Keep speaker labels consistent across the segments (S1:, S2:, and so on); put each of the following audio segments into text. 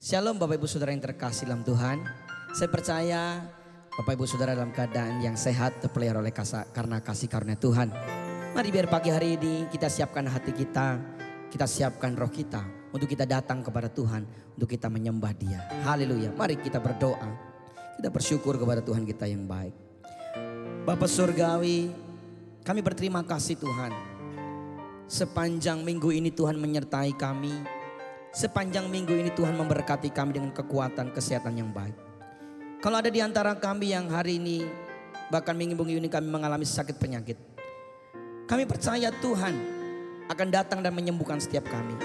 S1: Shalom Bapak Ibu Saudara yang terkasih dalam Tuhan. Saya percaya Bapak Ibu Saudara dalam keadaan yang sehat terpelihara oleh karena kasih karunia Tuhan. Mari biar pagi hari ini kita siapkan hati kita siapkan roh kita untuk kita datang kepada Tuhan, untuk kita menyembah Dia. Haleluya. Mari kita berdoa. Kita bersyukur kepada Tuhan kita yang baik. Bapa Surgawi, kami berterima kasih Tuhan. Sepanjang minggu ini Tuhan menyertai kami. Sepanjang minggu ini Tuhan memberkati kami dengan kekuatan kesehatan yang baik. Kalau ada di antara kami yang hari ini bahkan minggu ini kami mengalami sakit penyakit, kami percaya Tuhan akan datang dan menyembuhkan setiap kami.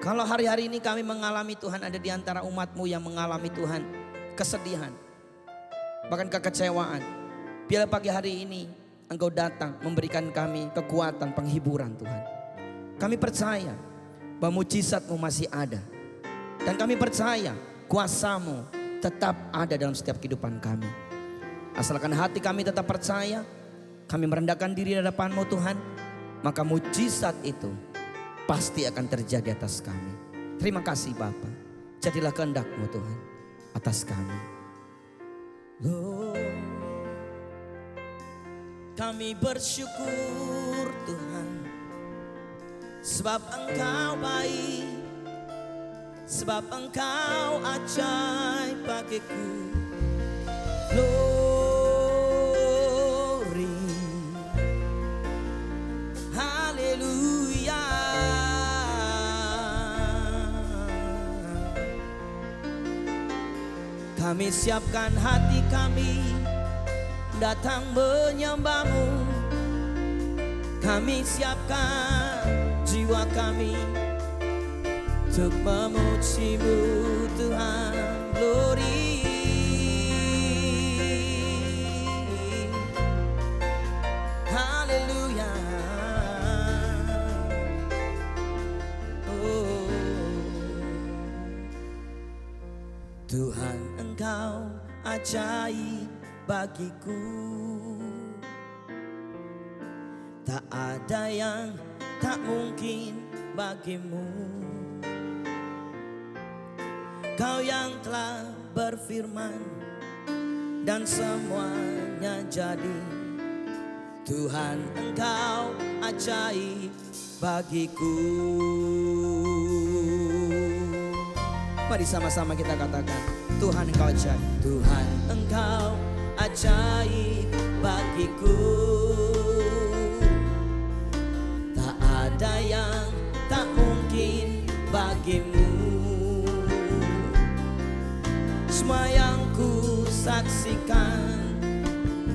S1: Kalau hari-hari ini kami mengalami Tuhan, ada di antara umat-Mu yang mengalami Tuhan kesedihan, bahkan kekecewaan, biarlah pagi hari ini Engkau datang memberikan kami kekuatan penghiburan Tuhan. Kami percaya bahwa mujizat-Mu masih ada. Dan kami percaya kuasa-Mu tetap ada dalam setiap kehidupan kami. Asalkan hati kami tetap percaya, kami merendahkan diri di hadapan-Mu Tuhan, maka mujizat itu pasti akan terjadi atas kami. Terima kasih Bapa. Jadilah kehendak-Mu Tuhan atas kami. Lord, kami bersyukur Tuhan, sebab Engkau baik, sebab Engkau ajaib bagiku. Glory, haleluya. Kami siapkan hati kami datang menyembah-Mu. Kami siapkan jiwa kami untuk memuji-Mu Tuhan. Glory, haleluya. Oh, Tuhan Engkau ajaib bagiku. Tak ada yang tak mungkin bagimu. Kau yang telah berfirman dan semuanya jadi. Tuhan Engkau ajaib bagiku. Mari sama-sama kita katakan, Tuhan Engkau ajaib. Tuhan Engkau ajaib bagiku. Tak ada yang tak mungkin bagimu. Semua yang ku saksikan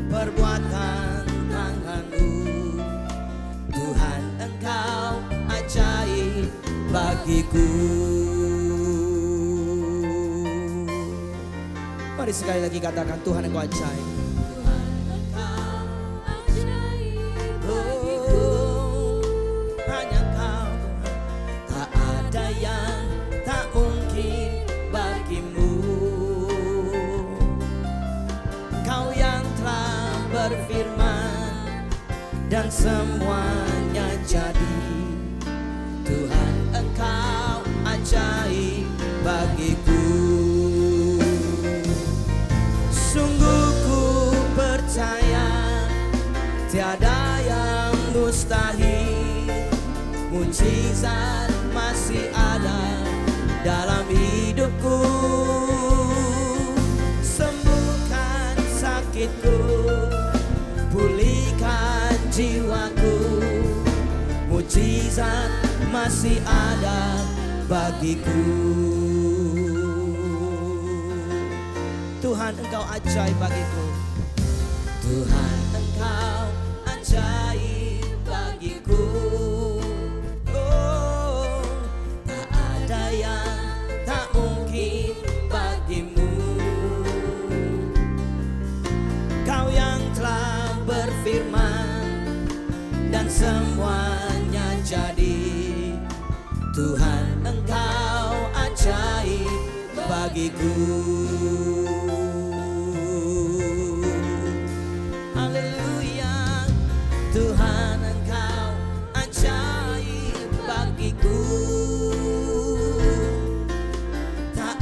S1: perbuatan tangan-Mu. Tuhan Engkau ajaib bagiku. Mari sekali lagi katakan, Tuhan Engkau ajaib. Berfirman dan semuanya jadi. Tuhan Engkau ajaib bagiku. Sungguh ku percaya tiada yang mustahil. Mujizat masih ada dalam hidupku. Sembuhkan sakitku, pulihkan jiwaku. Mujizat masih ada bagiku. Tuhan Engkau ajaib bagiku. Tuhan Engkau ajaib bagiku. Oh, tak ada yang tak mungkin bagimu. Kau yang telah berfirman dan semuanya jadi. Tuhan Engkau ajaib bagiku. Haleluya. Tuhan Engkau ajaib bagiku. Tak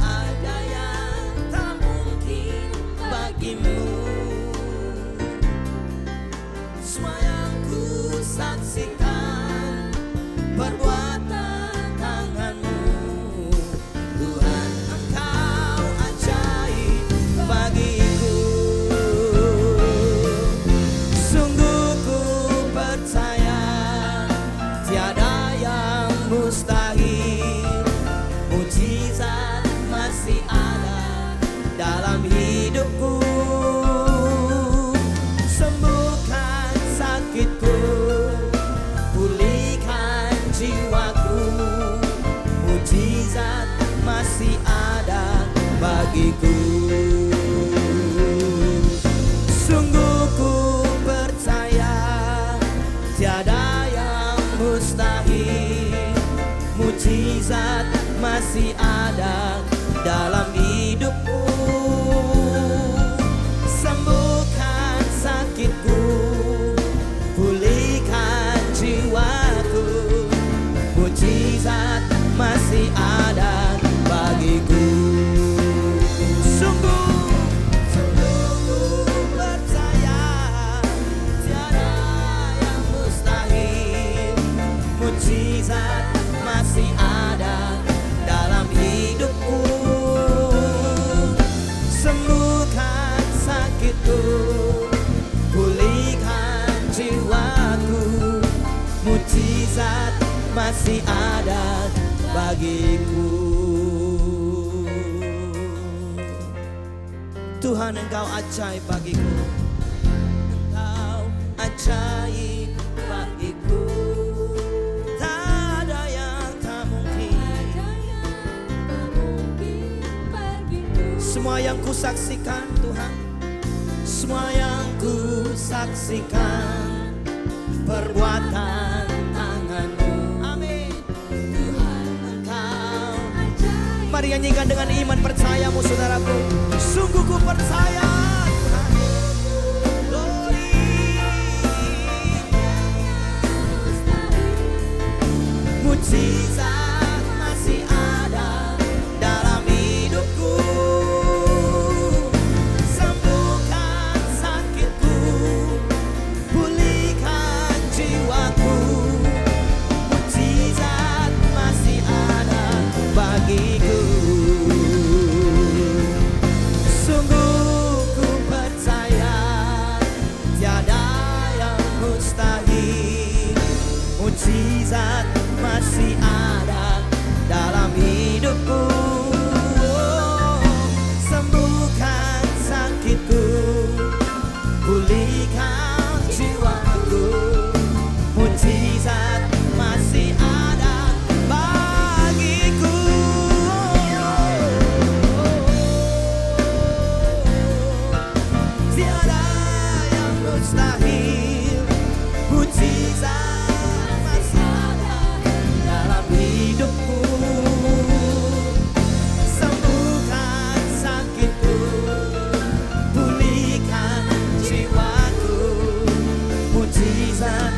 S1: mujizat masih ada dalam hidupku. Sembuhkan sakitku, pulihkan jiwaku. Mujizat masih ada bagiku. Mujizat masih ada dalam hidupku. Sembuhkan sakitku, pulihkan jiwaku. Mujizat masih ada bagiku. Tuhan, Engkau ajaib bagiku. Engkau ajaib bagiku. Semua yang ku saksikan Tuhan, semua yang ku saksikan perbuatan tangan-Mu. Amin. Tuhan, Engkau ajaib. Mari nyanyikan dengan iman percayamu saudaraku. Sungguh ku percaya Tuhan. Glory. Mujizat masih ada dalam hidupku. Sungguh ku percaya tiada yang mustahil. Mujizat masih ada dalam hidupku. Sembuhkan sakitku, pulihkan jiwaku. Mujizat masih ada bagiku. Tiada yang mustahil. Mujizat masih ada dalam hidupku. Sembuhkan sakitku, pulihkan jiwaku. Mujizat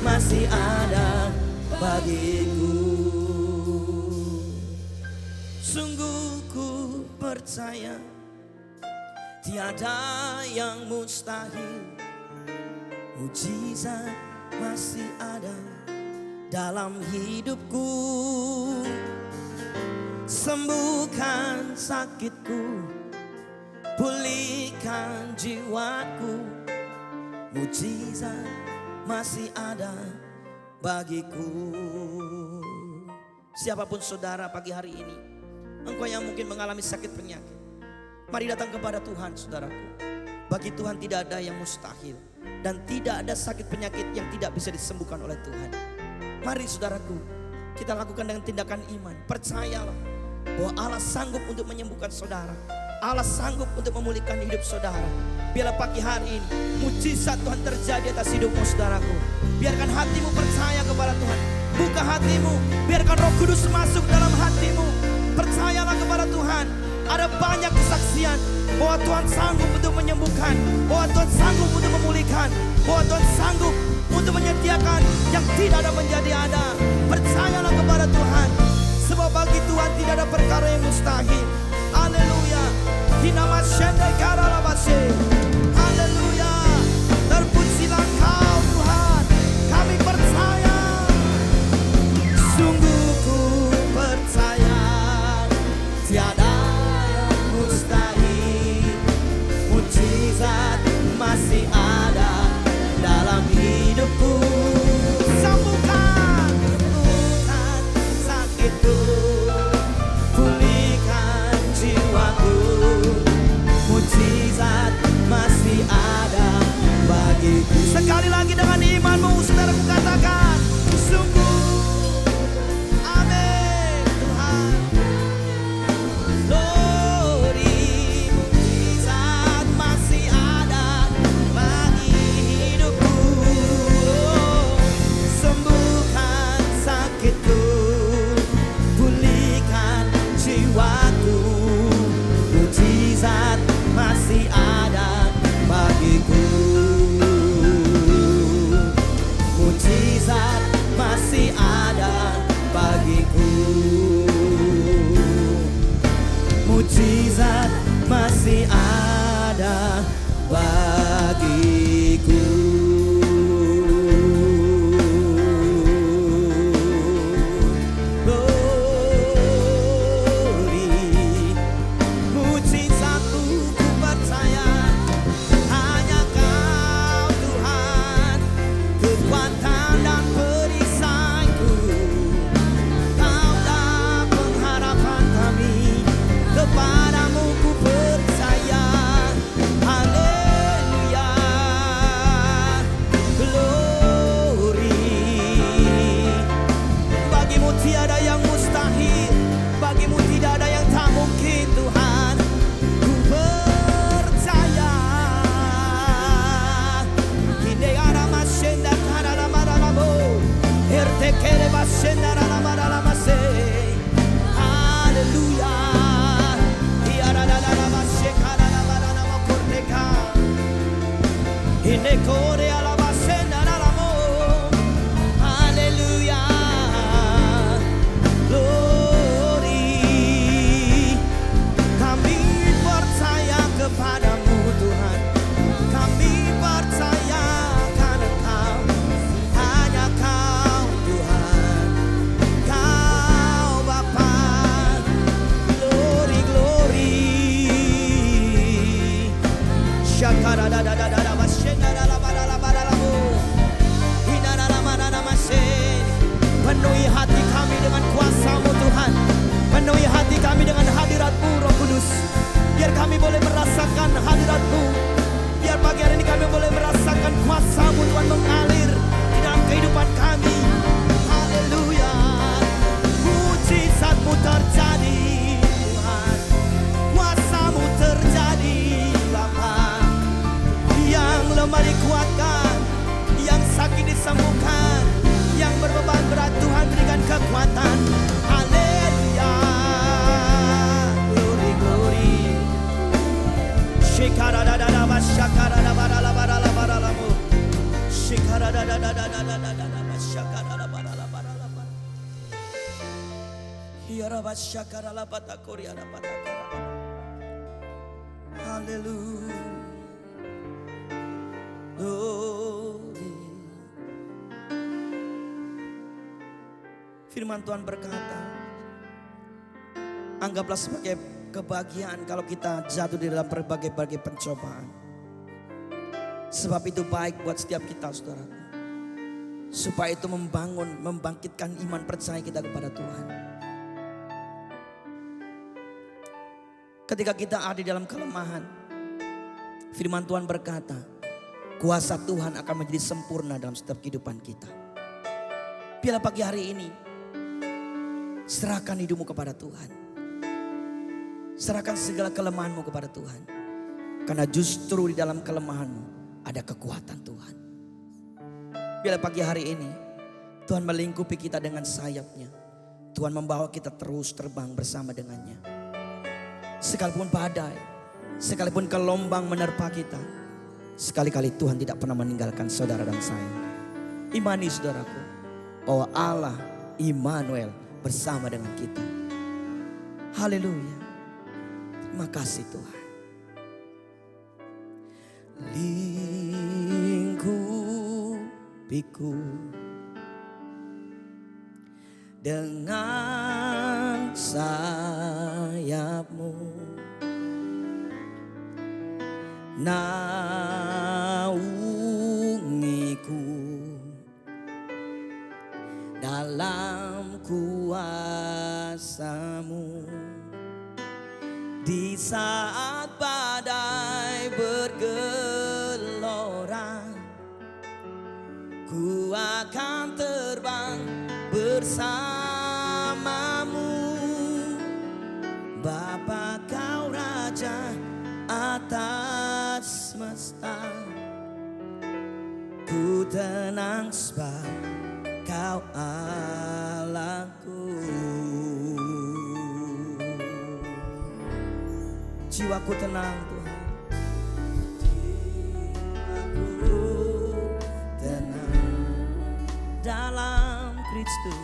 S1: masih ada bagiku. Sungguh ku percaya tiada yang mustahil. Mujizat masih ada dalam hidupku. Sembuhkan sakitku, pulihkan jiwaku. Mujizat masih ada bagiku. Siapapun saudara pagi hari ini, engkau yang mungkin mengalami sakit penyakit, mari datang kepada Tuhan saudaraku. Bagi Tuhan tidak ada yang mustahil. Dan tidak ada sakit penyakit yang tidak bisa disembuhkan oleh Tuhan. Mari saudaraku, kita lakukan dengan tindakan iman. Percayalah bahwa Allah sanggup untuk menyembuhkan saudara. Allah sanggup untuk memulihkan hidup saudara. Biarlah pagi hari ini mujizat Tuhan terjadi atas hidupmu saudaraku. Biarkan hatimu percaya kepada Tuhan. Buka hatimu, biarkan Roh Kudus masuk dalam hatimu. Percayalah kepada Tuhan. Ada banyak kesaksian bahwa Tuhan sanggup untuk menyembuhkan, bahwa Tuhan sanggup untuk memulihkan, bahwa Tuhan sanggup untuk menyediakan yang tidak ada menjadi ada. Percayalah kepada Tuhan, sebab bagi Tuhan tidak ada perkara yang mustahil. Haleluya. Hinama syedai karalabase. Haleluya. Terpujilah Kau Tuhan. Kami percaya. Sungguh ku percaya tiada yang mustahil. Mujizat masih ada dalam hidupku. Sembuhkan sakitku, pulihkan jiwaku. Mujizat masih ada bagiku. Sekali lagi dengan imanmu saudaraku katakan, sungguh. Amin Tuhan. Glory. Mujizat masih ada bagi hidupku. Sembuhkan sakitku, Haleluya. Glory. Kami percaya kepadamu Tuhan. Kami percaya karena Engkau, hanya Kau Tuhan, Kau Bapa. Glory, glory. Shakaradadadadada bashenadalabadalabadalamu. Hinanalamananamashen. Penuhi hati kami dengan kuasa-Mu Tuhan. Penuhi hati kami dengan hadirat-Mu Roh Kudus. Biar kami boleh merasakan hadirat-Mu. Biar pagi hari ini kami boleh merasakan kuasa-Mu Tuhan mengalir di dalam kehidupan kami. Haleluya. Mujizat-Mu terjadi Tuhan. Kuasa-Mu terjadi Bapa. Yang lemah dikuatkan, yang sakit disembuhkan, yang berbeban berat Tuhan berikan kekuatan. Haleluya. Glory, glory. Shikaradadada bashakaradabaralabaralabaralamu. Shikaradadadadadadadada bashakaradabaralabaralabar. Hiarabashakaralabatakoryarabatakara. Haleluya. Glory. Firman Tuhan berkata, anggaplah sebagai kebahagiaan kalau kita jatuh di dalam berbagai-bagai pencobaan. Sebab itu baik buat setiap kita, saudaraku. Supaya itu membangun, membangkitkan iman percaya kita kepada Tuhan. Ketika kita ada di dalam kelemahan, firman Tuhan berkata, kuasa Tuhan akan menjadi sempurna dalam setiap kehidupan kita. Biarlah pagi hari ini, serahkan hidupmu kepada Tuhan. Serahkan segala kelemahanmu kepada Tuhan. Karena justru di dalam kelemahanmu ada kekuatan Tuhan. Biarlah pagi hari ini, Tuhan melingkupi kita dengan sayapnya. Tuhan membawa kita terus terbang bersama dengannya. Sekalipun badai, sekalipun gelombang menerpa kita, sekali-kali Tuhan tidak pernah meninggalkan saudara dan saya. Imani saudaraku, bahwa Allah Immanuel bersama dengan kita. Haleluya. Terima kasih Tuhan. Lingkupiku dengan sayap-Mu, naungiku dalam kuasa-Mu. Di saat badai bergelora, ku akan terbang bersama-Mu. Bapa, Kau Raja atas semesta, ku tenang sebab Kau Allahku. Jiwaku tenang Tuhan, jiwaku tenang dalam Kristus.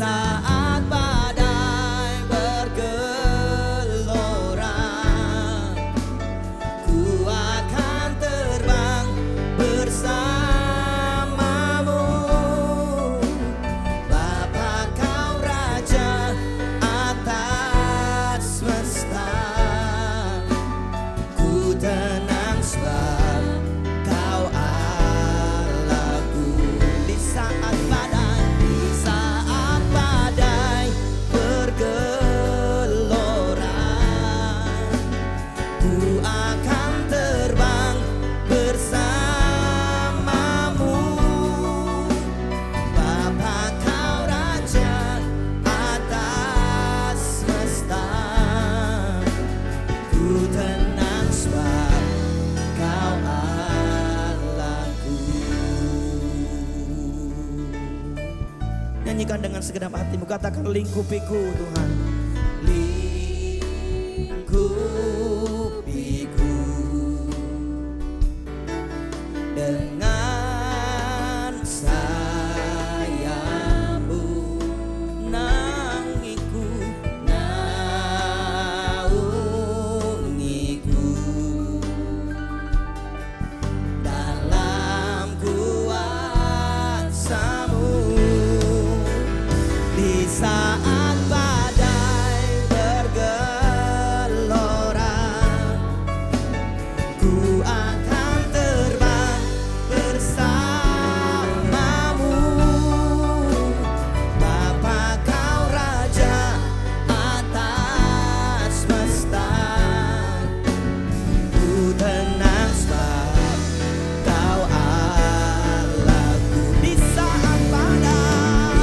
S1: Saat badai bergelora, ku akan terbang nyanyikan dengan segenap hatimu. Katakan lingkupiku Tuhan. Lingkupiku dengan sayapmu, nangiku, naungiku dalam kuasamu di saat badai bergelora. Ku akan terbang bersamamu, Bapa Kau Raja atas semesta. Ku tenang sebab Kau Allahku di saat badai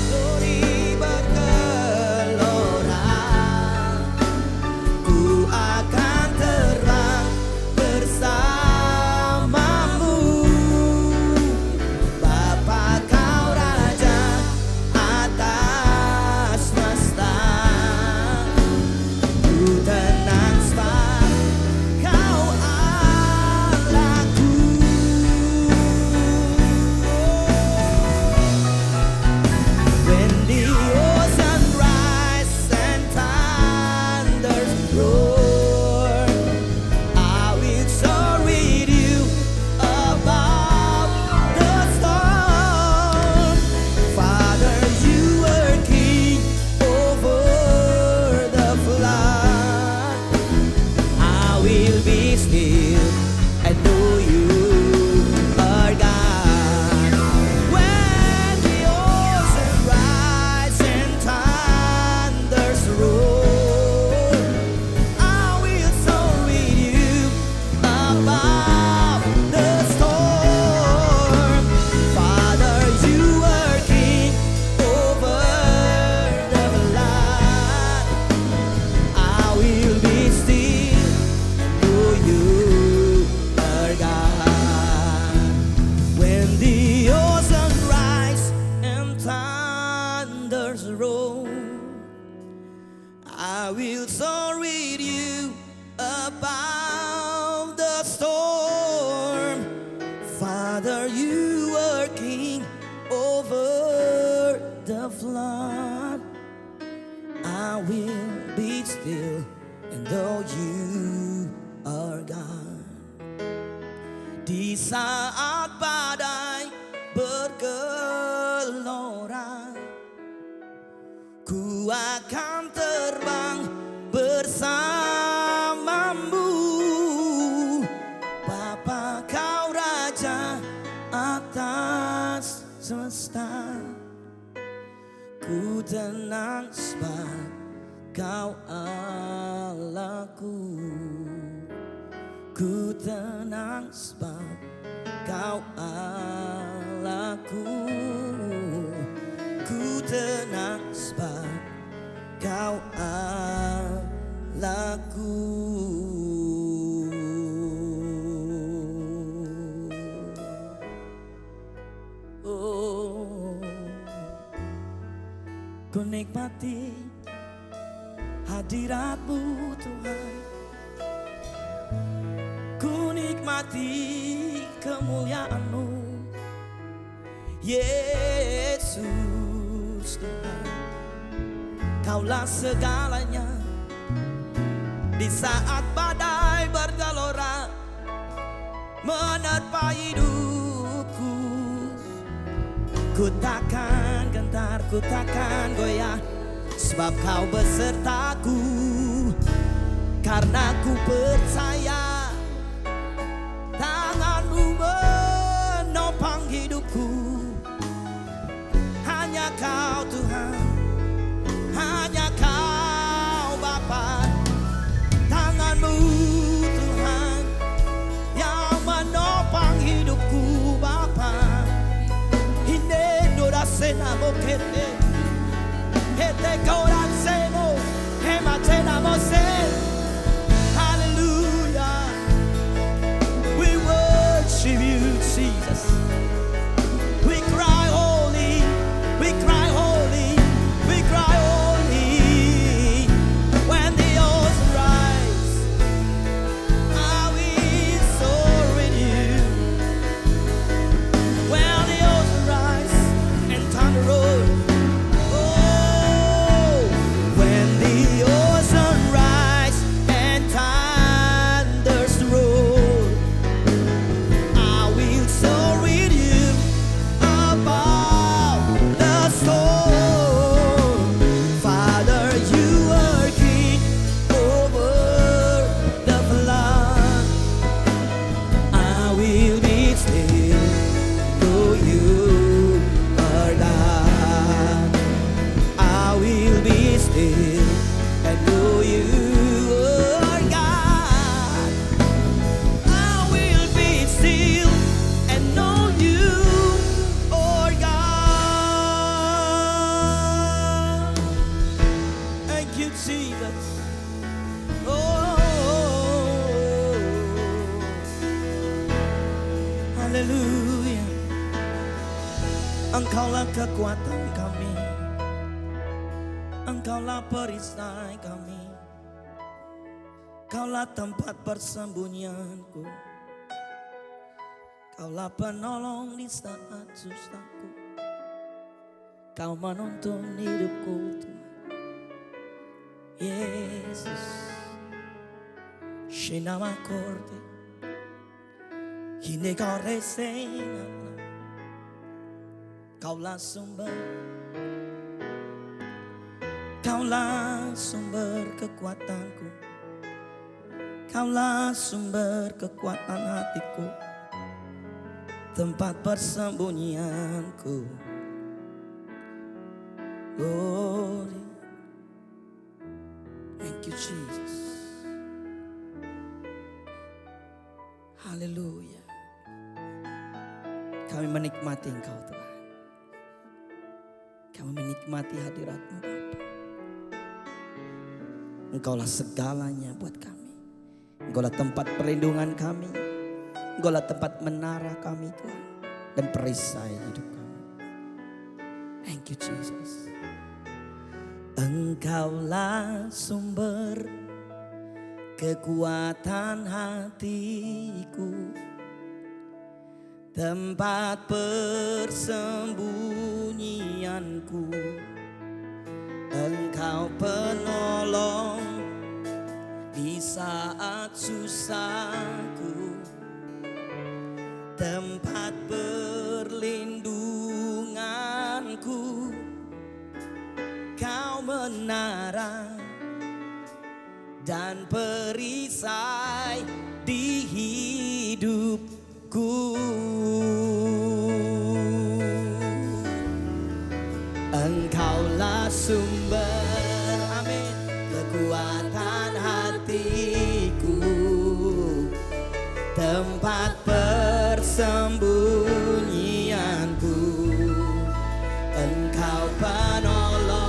S1: glori bergelora. Ku akan terbang bersamamu, Bapa Kau Raja atas semesta. Ku tenang sebab Kau Allahku. When the ocean rise and thunders roar, I will soar with you above the storm. Father, you are king over the flood. I will be still and know you are God. When the ocean rise and thunders roar, I will soar with you above the storm. Father, you are king over the flood. I will be still and know you are God. When the ocean rise and thunders roll, I will soar with you above the storm. Father, you are king over the flood. I will be still and know you are God. Di saat badai bergelora, ku akan terbang bersamamu, Bapa Kau Raja atas semesta. Ku tenang sebab Kau Allahku. Ku tenang sebab Kau Allahku. Ku tenang sebab Kau Allahku. Oh, ku nikmati hadirat-Mu Tuhan. Ku nikmati kemuliaan-Mu Yesus Tuhan. Kaulah segalanya di saat badai bergelora menerpa hidupku. Ku takkan gentar, ku takkan goyah, sebab Kau besertaku. Karena ku percaya tangan-Mu menopang hidupku. Hanya Kau Tuhan, hanya Kau Bapa. Tangan-Mu Tuhan yang menopang hidupku Bapa. Hinde dorasena mokete, hete korasemo, hematena mose. Hallelujah, we worship You, Jesus. We cry holy, Thank you Jesus. Oh, haleluya. Engkaulah kekuatan kami, Engkaulah perisai kami, Kaulah tempat persembunyianku, Kaulah penolong di saat susahku. Kau menuntun hidupku Tuhan Yesus. Shinama corte Hine kau resena, Kaulah sumber, Kaulah sumber kekuatanku, Kaulah sumber kekuatan hatiku, tempat persembunyianku. Glory, thank you Jesus. Haleluya. Kami menikmati Engkau Tuhan. Kami menikmati hadirat-Mu Bapa. Engkaulah segalanya buat kami. Engkaulah tempat perlindungan kami. Engkaulah tempat menara kami Tuhan, dan perisai hidup kami. Thank you Jesus. Engkaulah sumber kekuatan hatiku, tempat persembunyianku. Engkau penolong di saat susahku, tempat perlindunganku. Kau menara dan perisai di hidupku. Engkaulah sumber, amin, kekuatan hatiku, tempat persembunyianku. Engkau penolong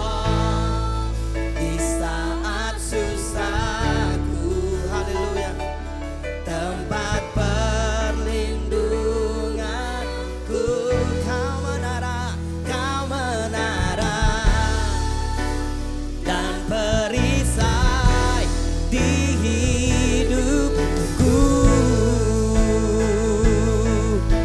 S1: di saat susahku, haleluya, tempat perlindunganku. Kau menara dan perisai di hidupku.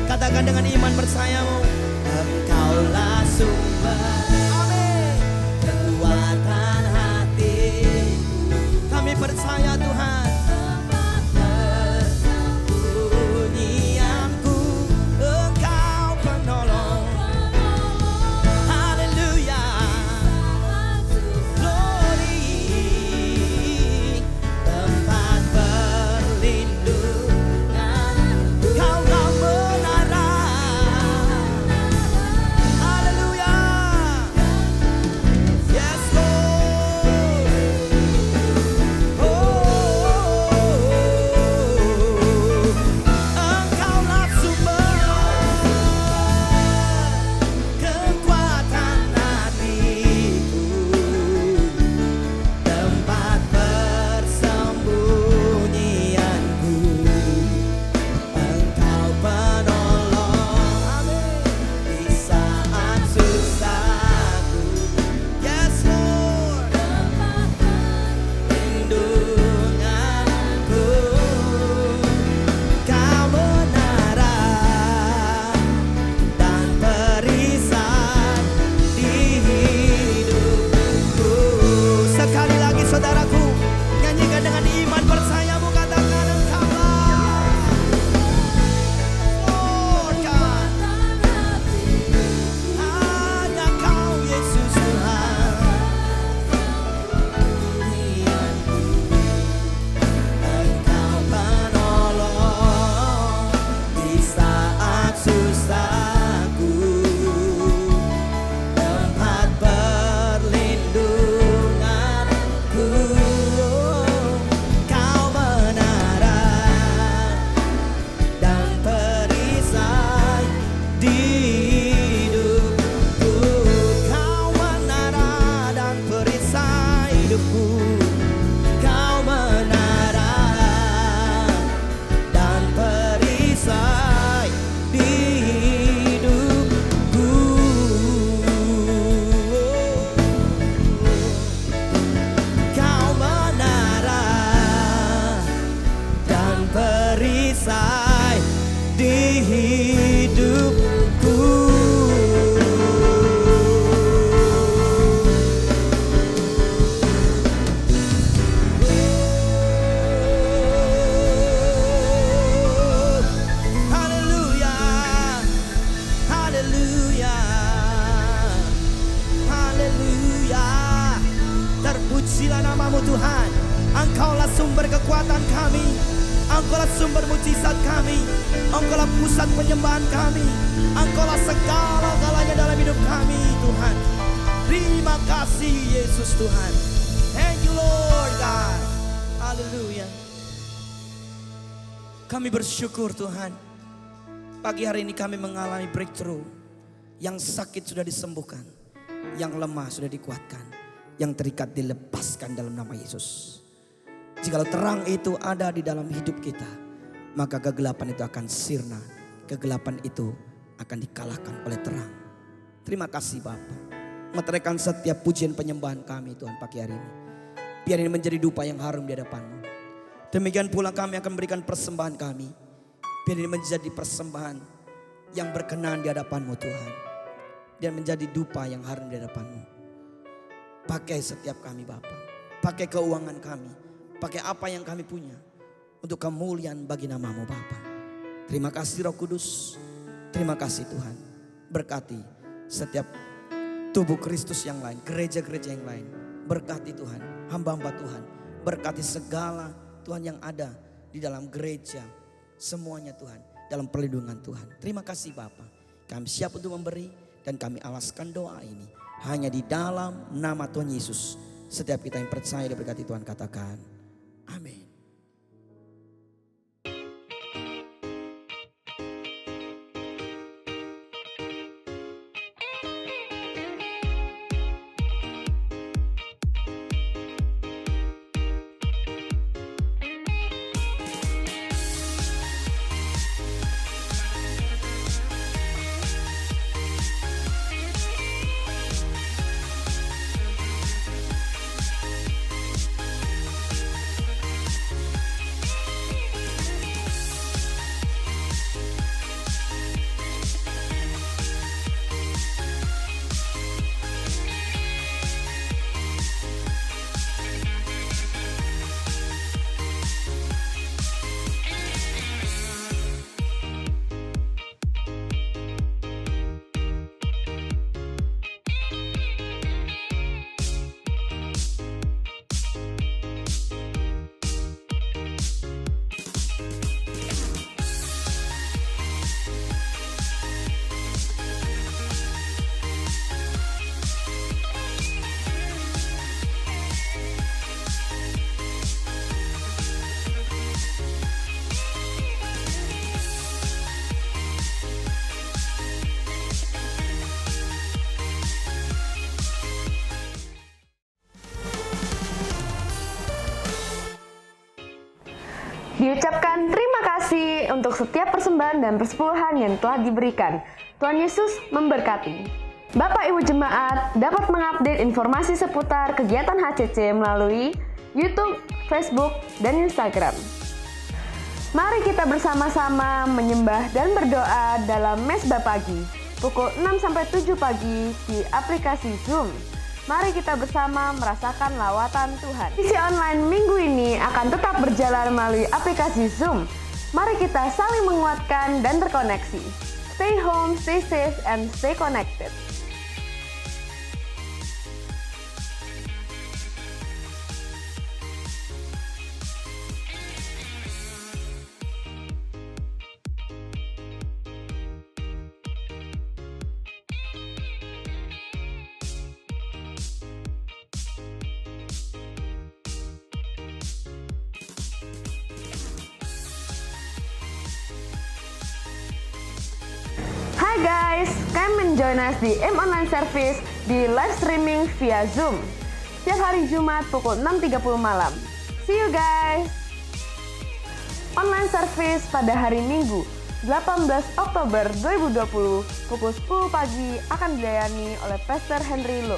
S1: Katakan dengan iman percayamu, Engkaulah sumber, amin, kekuatan hatiku. Kami percaya Tuhan, tempat persembunyianku. Engkau penolong, haleluya, glory, tempat perlindungan. Kaulah menara, haleluya, yes Lord. Oh, Kau menara dan perisai di hidupku. Kau menara dan perisai di hidupku. Haleluya, haleluya, haleluya. Terpujilah namamu Tuhan. Engkaulah sumber kekuatan kami, Engkaulah sumber mujizat kami, Engkaulah pusat penyembahan kami, Engkaulah segala-galanya dalam hidup kami Tuhan. Terima kasih Yesus Tuhan. Thank you Lord God. Haleluya. Kami bersyukur Tuhan. Pagi hari ini kami mengalami breakthrough. Yang sakit sudah disembuhkan, yang lemah sudah dikuatkan, yang terikat dilepaskan dalam nama Yesus. Jikalau terang itu ada di dalam hidup kita, maka kegelapan itu akan sirna. Kegelapan itu akan dikalahkan oleh terang. Terima kasih Bapa. Meteraikan setiap pujian penyembahan kami Tuhan pagi hari ini. Biar ini menjadi dupa yang harum di hadapan-Mu. Demikian pula kami akan memberikan persembahan kami. Biar ini menjadi persembahan yang berkenan di hadapan-Mu Tuhan. Dan menjadi dupa yang harum di hadapan-Mu. Pakai setiap kami Bapa. Pakai keuangan kami. Pakai apa yang kami punya untuk kemuliaan bagi nama-Mu Bapa. Terima kasih Roh Kudus. Terima kasih Tuhan. Berkati setiap tubuh Kristus yang lain, gereja-gereja yang lain. Berkati Tuhan, hamba-hamba Tuhan. Berkati segala Tuhan yang ada di dalam gereja. Semuanya Tuhan, dalam perlindungan Tuhan. Terima kasih Bapa. Kami siap untuk memberi dan kami alaskan doa ini hanya di dalam nama Tuhan Yesus. Setiap kita yang percaya diberkati Tuhan katakan amin.
S2: Diucapkan terima kasih untuk setiap persembahan dan persepuluhan yang telah diberikan. Tuhan Yesus memberkati. Bapak Ibu Jemaat dapat mengupdate informasi seputar kegiatan HCC melalui YouTube, Facebook, dan Instagram. Mari kita bersama-sama menyembah dan berdoa dalam Mesbah Pagi, pukul 6-7 pagi di aplikasi Zoom. Mari kita bersama merasakan lawatan Tuhan. Misi online minggu ini akan tetap berjalan melalui aplikasi Zoom. Mari kita saling menguatkan dan terkoneksi. Stay home, stay safe, and stay connected. Hai guys, come and join us di M Online Service di live streaming via Zoom. setiap hari Jumat pukul 6.30 malam. See you guys! Online service pada hari Minggu 18 Oktober 2020 pukul 10 pagi akan dilayani oleh Pastor Henry Lo.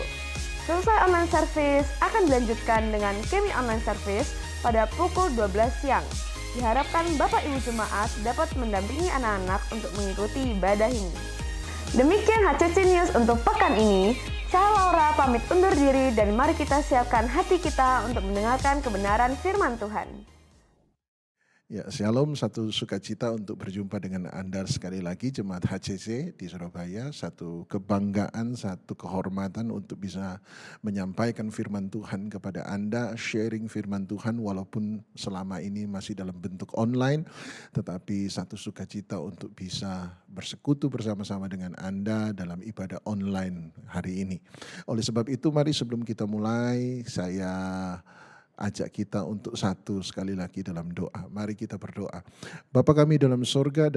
S2: Selesai online service akan dilanjutkan dengan Kemi online service pada pukul 12 siang. Diharapkan Bapak Ibu Jemaat dapat mendampingi anak-anak untuk mengikuti ibadah ini. Demikian HCC News untuk pekan ini. Saya Laura pamit undur diri dan mari kita siapkan hati kita untuk mendengarkan kebenaran firman Tuhan.
S3: Ya, shalom, satu sukacita untuk berjumpa dengan Anda sekali lagi Jemaat HCC di Surabaya. Satu kebanggaan, satu kehormatan untuk bisa menyampaikan firman Tuhan kepada Anda, sharing firman Tuhan walaupun selama ini masih dalam bentuk online, tetapi satu sukacita untuk bisa bersekutu bersama-sama dengan Anda dalam ibadah online hari ini. Oleh sebab itu, mari sebelum kita mulai, saya ajak kita untuk satu sekali lagi dalam doa. Mari kita berdoa. Bapa kami dalam surga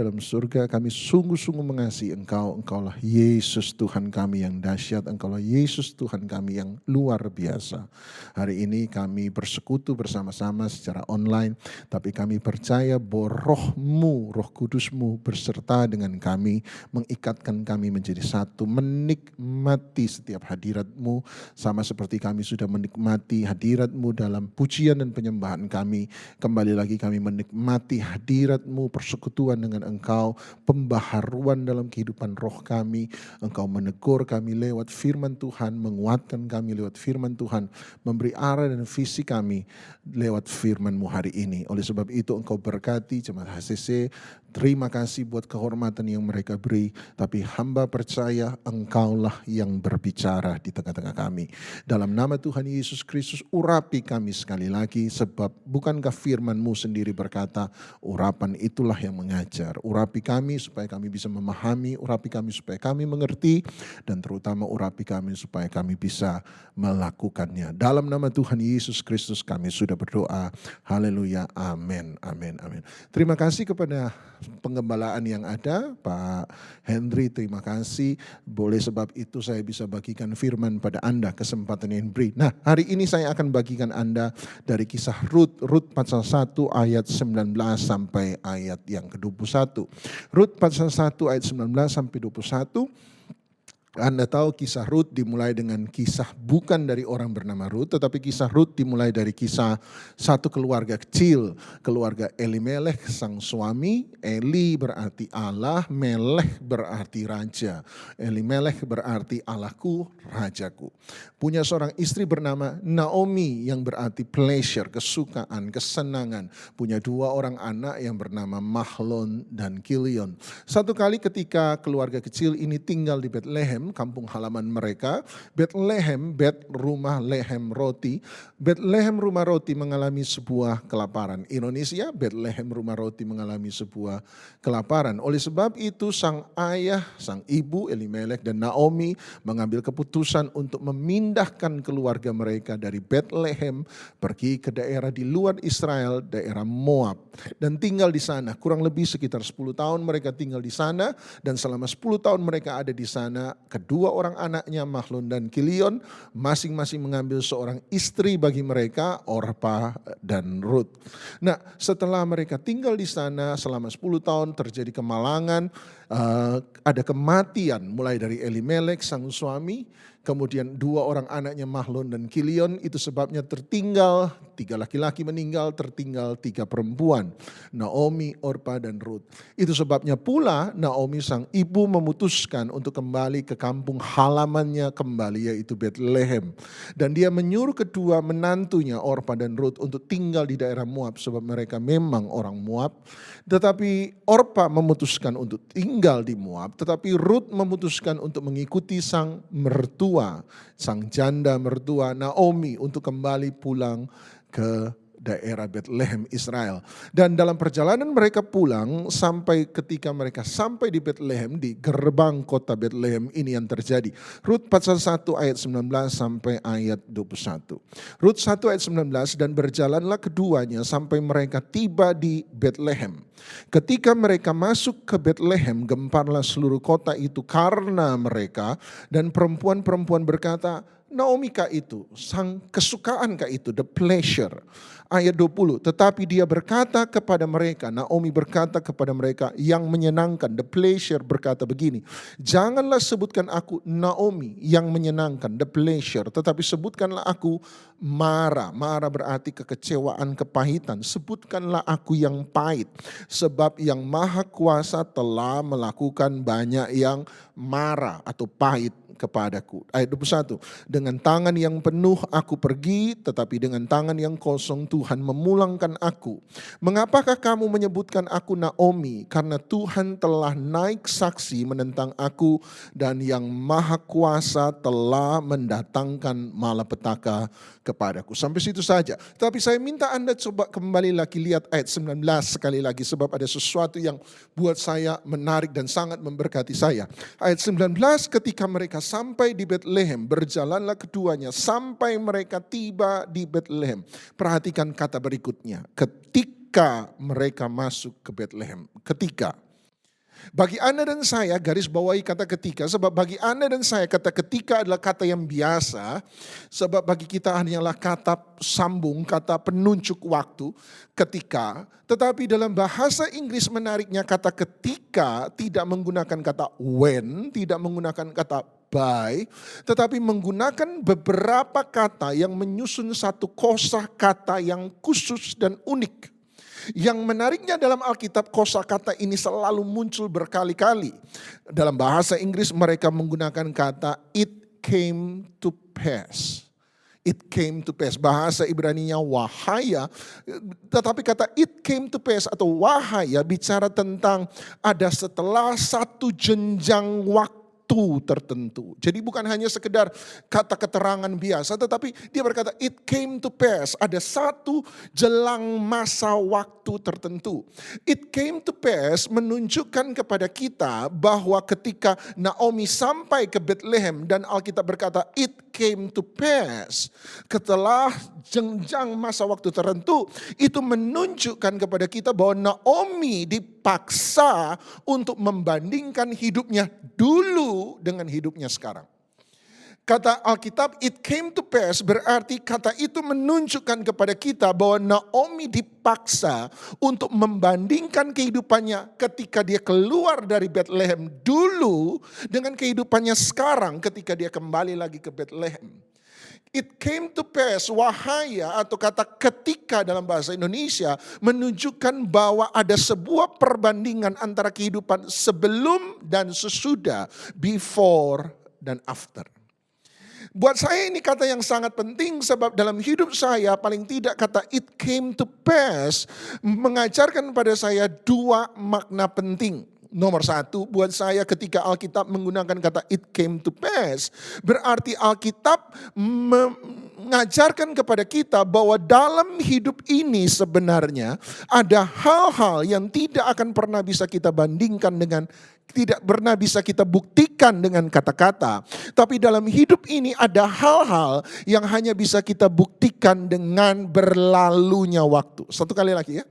S3: kami sungguh-sungguh mengasihi Engkau. Engkaulah Yesus Tuhan kami yang dahsyat. Engkaulah Yesus Tuhan kami yang luar biasa. Hari ini kami bersekutu bersama-sama secara online. Tapi kami percaya bahwa Roh-Mu, Roh Kudus-Mu berserta dengan kami. Mengikatkan kami menjadi satu. Menikmati setiap hadirat-Mu. Sama seperti kami sudah menikmati hadirat-Mu dalam pujian dan penyembahan kami. Kembali lagi kami menikmati hadirat-Mu, persekutuan dengan Engkau, pembaharuan dalam kehidupan roh kami. Engkau menegur kami lewat firman Tuhan, menguatkan kami lewat firman Tuhan, memberi arah dan visi kami lewat firman-Mu hari ini. Oleh sebab itu Engkau berkati Jemaat HCC. Terima kasih buat kehormatan yang mereka beri, tapi hamba percaya Engkaulah yang berbicara di tengah-tengah kami. Dalam nama Tuhan Yesus Kristus, urapi kami sekali lagi, sebab bukankah firman-Mu sendiri berkata, urapan itulah yang mengajar. Urapi kami supaya kami bisa memahami, urapi kami supaya kami mengerti, dan terutama urapi kami supaya kami bisa melakukannya. Dalam nama Tuhan Yesus Kristus kami sudah berdoa. Haleluya, amin, amin, amin. Terima kasih kepada penggembalaan yang ada, Pak Henry, terima kasih. Boleh sebab itu saya bisa bagikan firman pada Anda, kesempatan yang diberi. Nah, hari ini saya akan bagikan Anda dari kisah Rut pasal 1 ayat 19 sampai ayat yang ke-21. Rut pasal 1 ayat 19 sampai 21. Anda tahu kisah Rut dimulai dengan kisah bukan dari orang bernama Rut, tetapi kisah Rut dimulai dari kisah satu keluarga kecil, keluarga Elimelech sang suami. Eli berarti Allah, Melech berarti raja. Elimelech berarti Allahku, rajaku. Punya seorang istri bernama Naomi yang berarti pleasure, kesukaan, kesenangan. Punya dua orang anak yang bernama Mahlon dan Kilion. Satu kali ketika keluarga kecil ini tinggal di Bethlehem, kampung halaman mereka, Bethlehem, rumah lehem roti. Bethlehem rumah roti mengalami sebuah kelaparan. Indonesia, Bethlehem rumah roti mengalami sebuah kelaparan. Oleh sebab itu sang ayah, sang ibu Elimelech dan Naomi mengambil keputusan untuk memindahkan keluarga mereka dari Bethlehem pergi ke daerah di luar Israel, daerah Moab, dan tinggal di sana. Kurang lebih sekitar 10 tahun mereka tinggal di sana, dan selama 10 tahun mereka ada di sana. Kedua orang anaknya Mahlon dan Kilion masing-masing mengambil seorang istri bagi mereka, Orpa dan Rut. Nah, setelah mereka tinggal di sana selama 10 tahun terjadi kemalangan, ada kematian mulai dari Elimelech sang suami, kemudian dua orang anaknya Mahlon dan Kilion. Itu sebabnya tertinggal 3 laki-laki meninggal, tertinggal 3 perempuan, Naomi, Orpa dan Rut. Itu sebabnya pula Naomi sang ibu memutuskan untuk kembali ke kampung halamannya kembali, yaitu Bethlehem. Dan dia menyuruh kedua menantunya Orpa dan Rut untuk tinggal di daerah Moab, sebab mereka memang orang Moab. Tetapi Orpa memutuskan untuk tinggal di Moab, tetapi Rut memutuskan untuk mengikuti sang mertua, sang janda mertua Naomi, untuk kembali pulang ke daerah Bethlehem, Israel. Dan dalam perjalanan mereka pulang, sampai ketika mereka sampai di Bethlehem, di gerbang kota Bethlehem, ini yang terjadi. Rut pasal 1 ayat 19 sampai ayat 21. Rut 1 ayat 19, dan berjalanlah keduanya sampai mereka tiba di Bethlehem. Ketika mereka masuk ke Bethlehem, gemparlah seluruh kota itu karena mereka, dan perempuan-perempuan berkata, Naomi kah itu? Sang kesukaan kah itu? The pleasure. Ayat 20, tetapi dia berkata kepada mereka, Naomi berkata kepada mereka yang menyenangkan, the pleasure berkata begini, janganlah sebutkan aku Naomi yang menyenangkan, the pleasure, tetapi sebutkanlah aku Mara. Mara berarti kekecewaan, kepahitan. Sebutkanlah aku yang pahit, sebab yang Maha Kuasa telah melakukan banyak yang marah atau pahit kepadaku. Ayat 21, dengan tangan yang penuh aku pergi, tetapi dengan tangan yang kosong Tuhan memulangkan aku. Mengapakah kamu menyebutkan aku Naomi? Karena Tuhan telah naik saksi menentang aku, dan yang Maha Kuasa telah mendatangkan malapetaka kepadaku. Sampai situ saja. Tapi saya minta Anda coba kembali lagi lihat ayat 19 sekali lagi, sebab ada sesuatu yang buat saya menarik dan sangat memberkati saya. Ayat 19, ketika mereka sampai di Betlehem, berjalanlah keduanya sampai mereka tiba di Betlehem. Perhatikan kata berikutnya, ketika mereka masuk ke Betlehem. Ketika. Bagi Anda dan saya, garis bawahi kata ketika, sebab bagi Anda dan saya kata ketika adalah kata yang biasa, sebab bagi kita hanyalah kata sambung, kata penunjuk waktu, ketika. Tetapi dalam bahasa Inggris menariknya kata ketika tidak menggunakan kata when, tidak menggunakan kata by, tetapi menggunakan beberapa kata yang menyusun satu kosakata yang khusus dan unik. Yang menariknya dalam Alkitab, kosakata ini selalu muncul berkali-kali. Dalam bahasa Inggris mereka menggunakan kata it came to pass. It came to pass. Bahasa Ibraninya wahaya, tetapi kata it came to pass atau wahaya bicara tentang ada setelah satu jenjang waktu tertentu. Jadi bukan hanya sekedar kata keterangan biasa, tetapi dia berkata it came to pass. Ada satu jelang masa waktu tertentu. It came to pass menunjukkan kepada kita bahwa ketika Naomi sampai ke Bethlehem dan Alkitab berkata it came to pass, setelah jenjang masa waktu tertentu, itu menunjukkan kepada kita bahwa Naomi dipaksa untuk membandingkan hidupnya dulu dengan hidupnya sekarang. Kata Alkitab it came to pass berarti kata itu menunjukkan kepada kita bahwa Naomi dipaksa untuk membandingkan kehidupannya ketika dia keluar dari Bethlehem dulu dengan kehidupannya sekarang ketika dia kembali lagi ke Bethlehem. It came to pass, wahaya atau kata ketika dalam bahasa Indonesia menunjukkan bahwa ada sebuah perbandingan antara kehidupan sebelum dan sesudah, before dan after. Buat saya ini kata yang sangat penting sebab dalam hidup saya paling tidak kata it came to pass mengajarkan pada saya dua makna penting. Nomor satu, buat saya ketika Alkitab menggunakan kata it came to pass, berarti Alkitab mengajarkan kepada kita bahwa dalam hidup ini sebenarnya ada hal-hal yang tidak akan pernah bisa kita bandingkan dengan, tidak pernah bisa kita buktikan dengan kata-kata. Tapi dalam hidup ini ada hal-hal yang hanya bisa kita buktikan dengan berlalunya waktu. Satu kali lagi ya.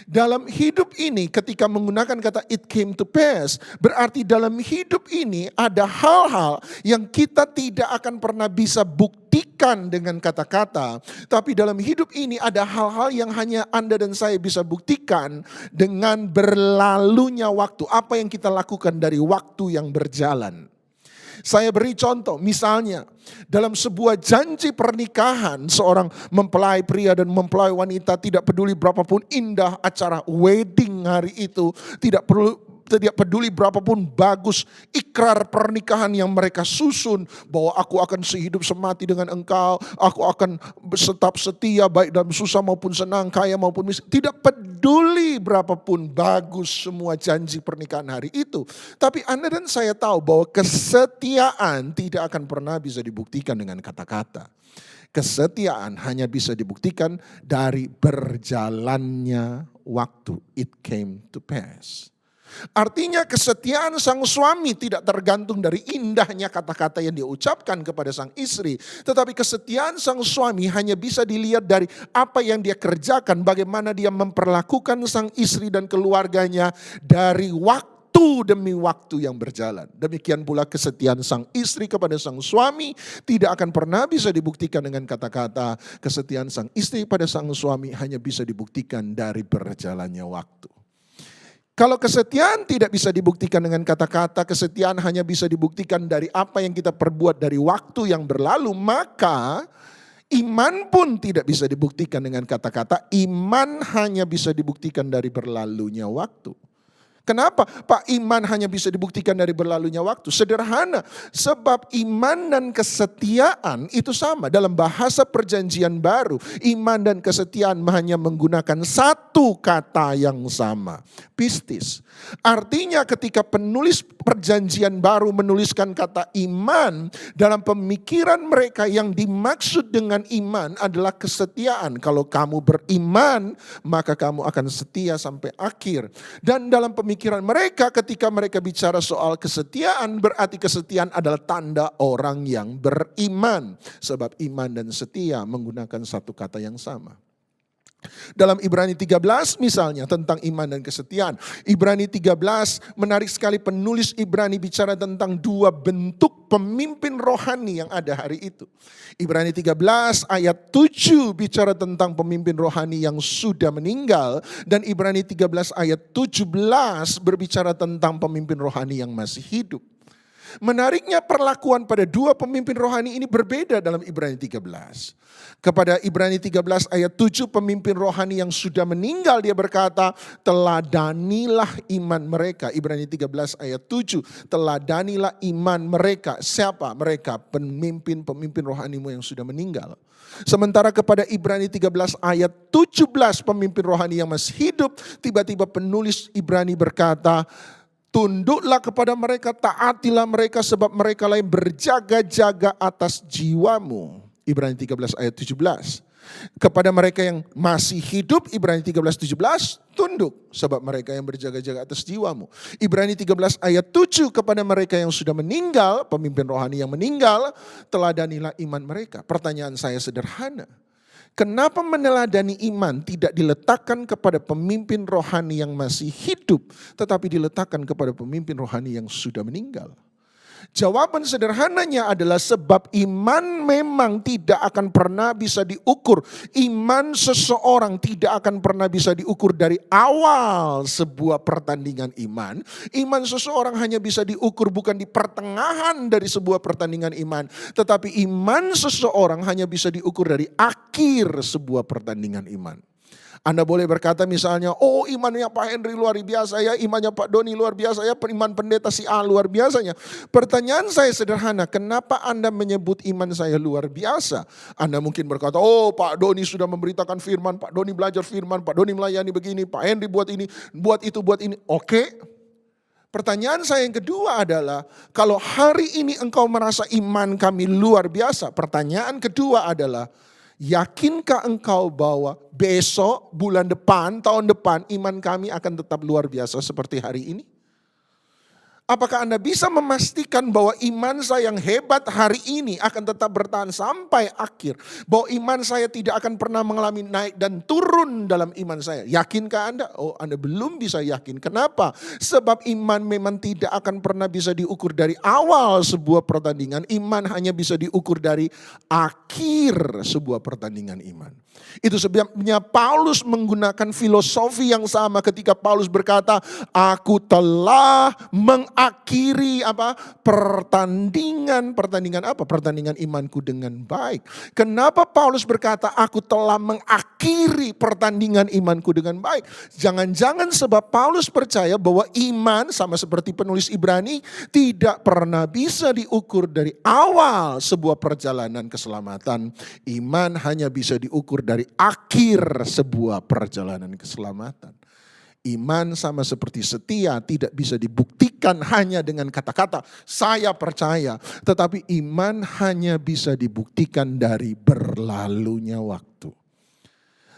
S3: Dalam hidup ini ketika menggunakan kata it came to pass, berarti dalam hidup ini ada hal-hal yang kita tidak akan pernah bisa buktikan dengan kata-kata. Tapi dalam hidup ini ada hal-hal yang hanya Anda dan saya bisa buktikan dengan berlalunya waktu. Apa yang kita lakukan dari waktu yang berjalan. Saya beri contoh, misalnya dalam sebuah janji pernikahan, seorang mempelai pria dan mempelai wanita tidak peduli berapapun indah acara wedding hari itu, tidak peduli berapapun bagus ikrar pernikahan yang mereka susun, bahwa aku akan sehidup semati dengan engkau, aku akan tetap setia baik dalam susah maupun senang, kaya maupun miskin. Tidak peduli berapapun bagus semua janji pernikahan hari itu. Tapi Anda dan saya tahu bahwa kesetiaan tidak akan pernah bisa dibuktikan dengan kata-kata. Kesetiaan hanya bisa dibuktikan dari berjalannya waktu. It came to pass. Artinya kesetiaan sang suami tidak tergantung dari indahnya kata-kata yang dia ucapkan kepada sang istri. Tetapi kesetiaan sang suami hanya bisa dilihat dari apa yang dia kerjakan. Bagaimana dia memperlakukan sang istri dan keluarganya dari waktu waktu demi waktu yang berjalan. Demikian pula kesetiaan sang istri kepada sang suami tidak akan pernah bisa dibuktikan dengan kata-kata. Kesetiaan sang istri pada sang suami hanya bisa dibuktikan dari berjalannya waktu. Kalau kesetiaan tidak bisa dibuktikan dengan kata-kata, kesetiaan hanya bisa dibuktikan dari apa yang kita perbuat dari waktu yang berlalu, maka iman pun tidak bisa dibuktikan dengan kata-kata, iman hanya bisa dibuktikan dari berlalunya waktu. Kenapa? Pak, iman hanya bisa dibuktikan dari berlalunya waktu. Sederhana, sebab iman dan kesetiaan itu sama. Dalam bahasa perjanjian baru, iman dan kesetiaan hanya menggunakan satu kata yang sama. Pistis. Artinya ketika penulis perjanjian baru menuliskan kata iman, dalam pemikiran mereka yang dimaksud dengan iman adalah kesetiaan. Kalau kamu beriman, maka kamu akan setia sampai akhir. Dan dalam pemikiran mereka ketika mereka bicara soal kesetiaan, berarti kesetiaan adalah tanda orang yang beriman. Sebab iman dan setia menggunakan satu kata yang sama. Dalam Ibrani 13 misalnya tentang iman dan kesetiaan. Ibrani 13 menarik sekali, penulis Ibrani bicara tentang dua bentuk pemimpin rohani yang ada hari itu. Ibrani 13 ayat 7 bicara tentang pemimpin rohani yang sudah meninggal. Dan Ibrani 13 ayat 17 berbicara tentang pemimpin rohani yang masih hidup. Menariknya perlakuan pada dua pemimpin rohani ini berbeda dalam Ibrani 13. Kepada Ibrani 13 ayat 7 pemimpin rohani yang sudah meninggal dia berkata, teladanilah iman mereka. Ibrani 13 ayat 7, teladanilah iman mereka. Siapa? Mereka pemimpin rohanimu yang sudah meninggal. Sementara kepada Ibrani 13 ayat 17 pemimpin rohani yang masih hidup, tiba-tiba penulis Ibrani berkata, tunduklah kepada mereka, taatilah mereka sebab mereka lain berjaga-jaga atas jiwamu. Ibrani 13 ayat 17. Kepada mereka yang masih hidup, Ibrani 13:17, tunduk sebab mereka yang berjaga-jaga atas jiwamu. Ibrani 13 ayat 7, kepada mereka yang sudah meninggal, pemimpin rohani yang meninggal, teladanilah iman mereka. Pertanyaan saya sederhana. Kenapa meneladani iman tidak diletakkan kepada pemimpin rohani yang masih hidup, tetapi diletakkan kepada pemimpin rohani yang sudah meninggal? Jawaban sederhananya adalah sebab iman memang tidak akan pernah bisa diukur. Iman seseorang tidak akan pernah bisa diukur dari awal sebuah pertandingan iman. Iman seseorang hanya bisa diukur bukan di pertengahan dari sebuah pertandingan iman. Tetapi iman seseorang hanya bisa diukur dari akhir sebuah pertandingan iman. Anda boleh berkata misalnya, oh imannya Pak Henry luar biasa ya, imannya Pak Doni luar biasa ya, iman pendeta si A luar biasanya. Pertanyaan saya sederhana, kenapa Anda menyebut iman saya luar biasa? Anda mungkin berkata, oh Pak Doni sudah memberitakan firman, Pak Doni belajar firman, Pak Doni melayani begini, Pak Henry buat ini, buat itu, buat ini. Oke. Pertanyaan saya yang kedua adalah, kalau hari ini engkau merasa iman kami luar biasa, pertanyaan kedua adalah, yakinkah engkau bahwa besok, bulan depan, tahun depan iman kami akan tetap luar biasa seperti hari ini? Apakah Anda bisa memastikan bahwa iman saya yang hebat hari ini akan tetap bertahan sampai akhir? Bahwa iman saya tidak akan pernah mengalami naik dan turun dalam iman saya. Yakinkah Anda? Oh, Anda belum bisa yakin. Kenapa? Sebab iman memang tidak akan pernah bisa diukur dari awal sebuah pertandingan. Iman hanya bisa diukur dari akhir sebuah pertandingan iman. Itu sebabnya Paulus menggunakan filosofi yang sama ketika Paulus berkata, aku telah mengakhiri pertandingan apa? Pertandingan imanku dengan baik. Kenapa Paulus berkata aku telah mengakhiri pertandingan imanku dengan baik? Jangan-jangan sebab Paulus percaya bahwa iman sama seperti penulis Ibrani tidak pernah bisa diukur dari awal sebuah perjalanan keselamatan. Iman hanya bisa diukur dari akhir sebuah perjalanan keselamatan. Iman sama seperti setia tidak bisa dibuktikan hanya dengan kata-kata saya percaya. Tetapi iman hanya bisa dibuktikan dari berlalunya waktu.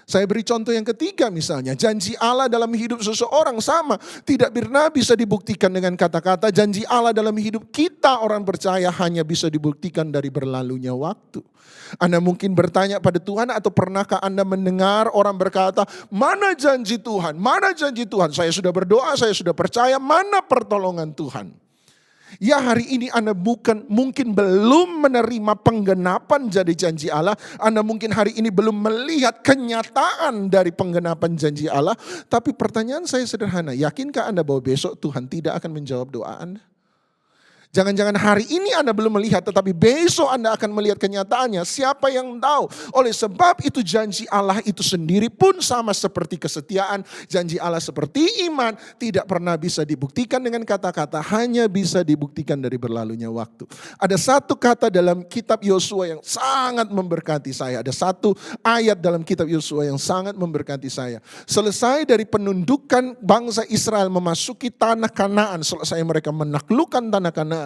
S3: Saya beri contoh yang ketiga misalnya, janji Allah dalam hidup seseorang sama, tidak pernah bisa dibuktikan dengan kata-kata. Janji Allah dalam hidup kita orang percaya hanya bisa dibuktikan dari berlalunya waktu. Anda mungkin bertanya pada Tuhan, atau pernahkah Anda mendengar orang berkata, mana janji Tuhan, mana janji Tuhan, saya sudah berdoa, saya sudah percaya, mana pertolongan Tuhan. Ya, hari ini Anda mungkin belum menerima penggenapan jadi janji Allah. Anda mungkin hari ini belum melihat kenyataan dari penggenapan janji Allah. Tapi pertanyaan saya sederhana, yakinkah Anda bahwa besok Tuhan tidak akan menjawab doa Anda? Jangan-jangan hari ini Anda belum melihat, tetapi besok Anda akan melihat kenyataannya. Siapa yang tahu? Oleh sebab itu janji Allah itu sendiri pun sama seperti kesetiaan. Janji Allah seperti iman, tidak pernah bisa dibuktikan dengan kata-kata, hanya bisa dibuktikan dari berlalunya waktu. Ada satu kata dalam kitab Yosua yang sangat memberkati saya. Ada satu ayat dalam kitab Yosua yang sangat memberkati saya. Selesai dari penundukan bangsa Israel memasuki tanah Kanaan, selesai mereka menaklukkan tanah Kanaan,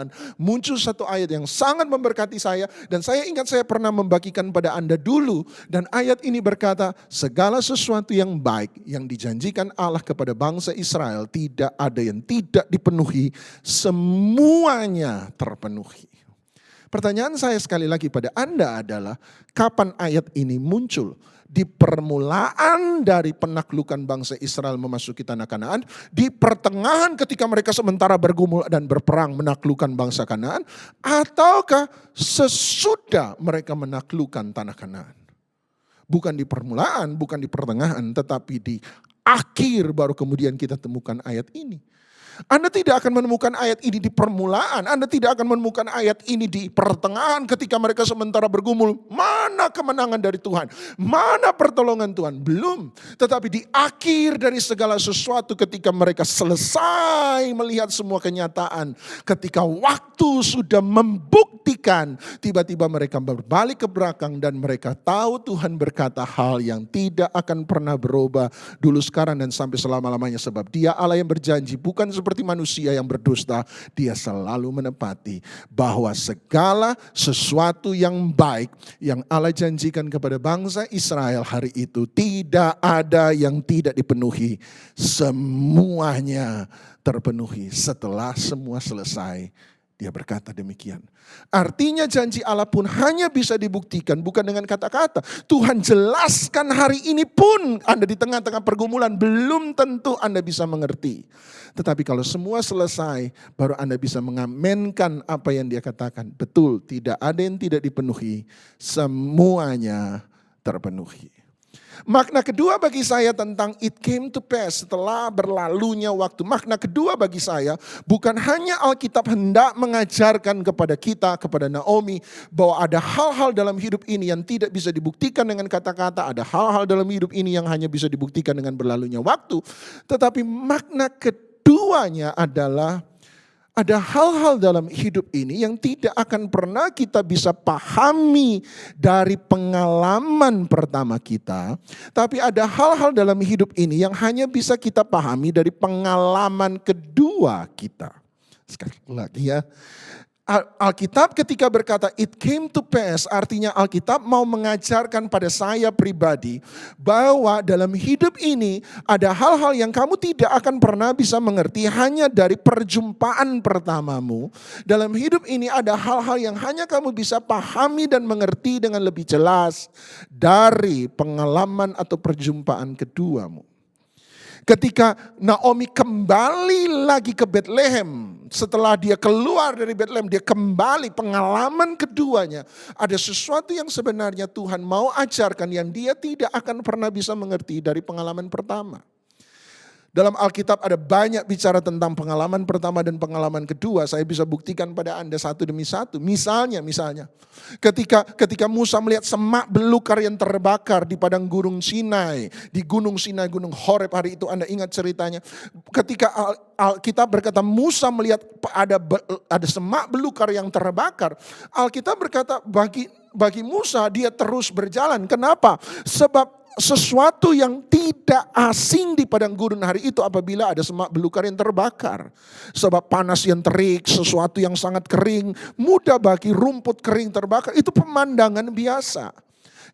S3: muncul satu ayat yang sangat memberkati saya, dan saya ingat saya pernah membagikan pada Anda dulu, dan ayat ini berkata, segala sesuatu yang baik yang dijanjikan Allah kepada bangsa Israel tidak ada yang tidak dipenuhi, semuanya terpenuhi. Pertanyaan saya sekali lagi pada Anda adalah, kapan ayat ini muncul? Di permulaan dari penaklukan bangsa Israel memasuki tanah Kanaan, di pertengahan ketika mereka sementara bergumul dan berperang menaklukkan bangsa Kanaan, ataukah sesudah mereka menaklukkan tanah Kanaan? Bukan di permulaan, bukan di pertengahan, tetapi di akhir baru kemudian kita temukan ayat ini. Anda tidak akan menemukan ayat ini di permulaan. Anda tidak akan menemukan ayat ini di pertengahan ketika mereka sementara bergumul. Mana kemenangan dari Tuhan? Mana pertolongan Tuhan? Belum. Tetapi di akhir dari segala sesuatu ketika mereka selesai melihat semua kenyataan. Ketika waktu sudah membuktikan, tiba-tiba mereka berbalik ke belakang dan mereka tahu Tuhan berkata hal yang tidak akan pernah berubah dulu, sekarang, dan sampai selama-lamanya. Sebab Dia Allah yang berjanji, bukan seperti manusia yang berdusta. Dia selalu menepati bahwa segala sesuatu yang baik yang Allah janjikan kepada bangsa Israel hari itu, tidak ada yang tidak dipenuhi. Semuanya terpenuhi. Setelah semua selesai, Dia berkata demikian. Artinya janji Allah pun hanya bisa dibuktikan bukan dengan kata-kata. Tuhan jelaskan hari ini pun Anda di tengah-tengah pergumulan, belum tentu Anda bisa mengerti. Tetapi kalau semua selesai, baru Anda bisa mengamenkan apa yang Dia katakan. Betul, tidak ada yang tidak dipenuhi. Semuanya terpenuhi. Makna kedua bagi saya tentang it came to pass, setelah berlalunya waktu. Makna kedua bagi saya, bukan hanya Alkitab hendak mengajarkan kepada kita, kepada Naomi, bahwa ada hal-hal dalam hidup ini yang tidak bisa dibuktikan dengan kata-kata. Ada hal-hal dalam hidup ini yang hanya bisa dibuktikan dengan berlalunya waktu. Tetapi makna keduanya adalah, ada hal-hal dalam hidup ini yang tidak akan pernah kita bisa pahami dari pengalaman pertama kita. Tapi ada hal-hal dalam hidup ini yang hanya bisa kita pahami dari pengalaman kedua kita. Sekali lagi ya. Alkitab ketika berkata it came to pass, artinya Alkitab mau mengajarkan pada saya pribadi bahwa dalam hidup ini ada hal-hal yang kamu tidak akan pernah bisa mengerti hanya dari perjumpaan pertamamu. Dalam hidup ini ada hal-hal yang hanya kamu bisa pahami dan mengerti dengan lebih jelas dari pengalaman atau perjumpaan keduamu. Ketika Naomi kembali lagi ke Bethlehem, setelah dia keluar dari Bethlehem, dia kembali, pengalaman keduanya. Ada sesuatu yang sebenarnya Tuhan mau ajarkan yang dia tidak akan pernah bisa mengerti dari pengalaman pertama. Dalam Alkitab ada banyak bicara tentang pengalaman pertama dan pengalaman kedua. Saya bisa buktikan pada Anda satu demi satu. Misalnya, ketika Musa melihat semak belukar yang terbakar di padang gunung Sinai, di gunung Sinai, gunung Horeb, hari itu Anda ingat ceritanya. Ketika Alkitab berkata Musa melihat ada semak belukar yang terbakar, Alkitab berkata bagi Musa dia terus berjalan. Kenapa? Sebab sesuatu yang tidak asing di padang gurun hari itu apabila ada semak belukar yang terbakar. Sebab panas yang terik, sesuatu yang sangat kering, mudah bagi rumput kering terbakar. Itu pemandangan biasa.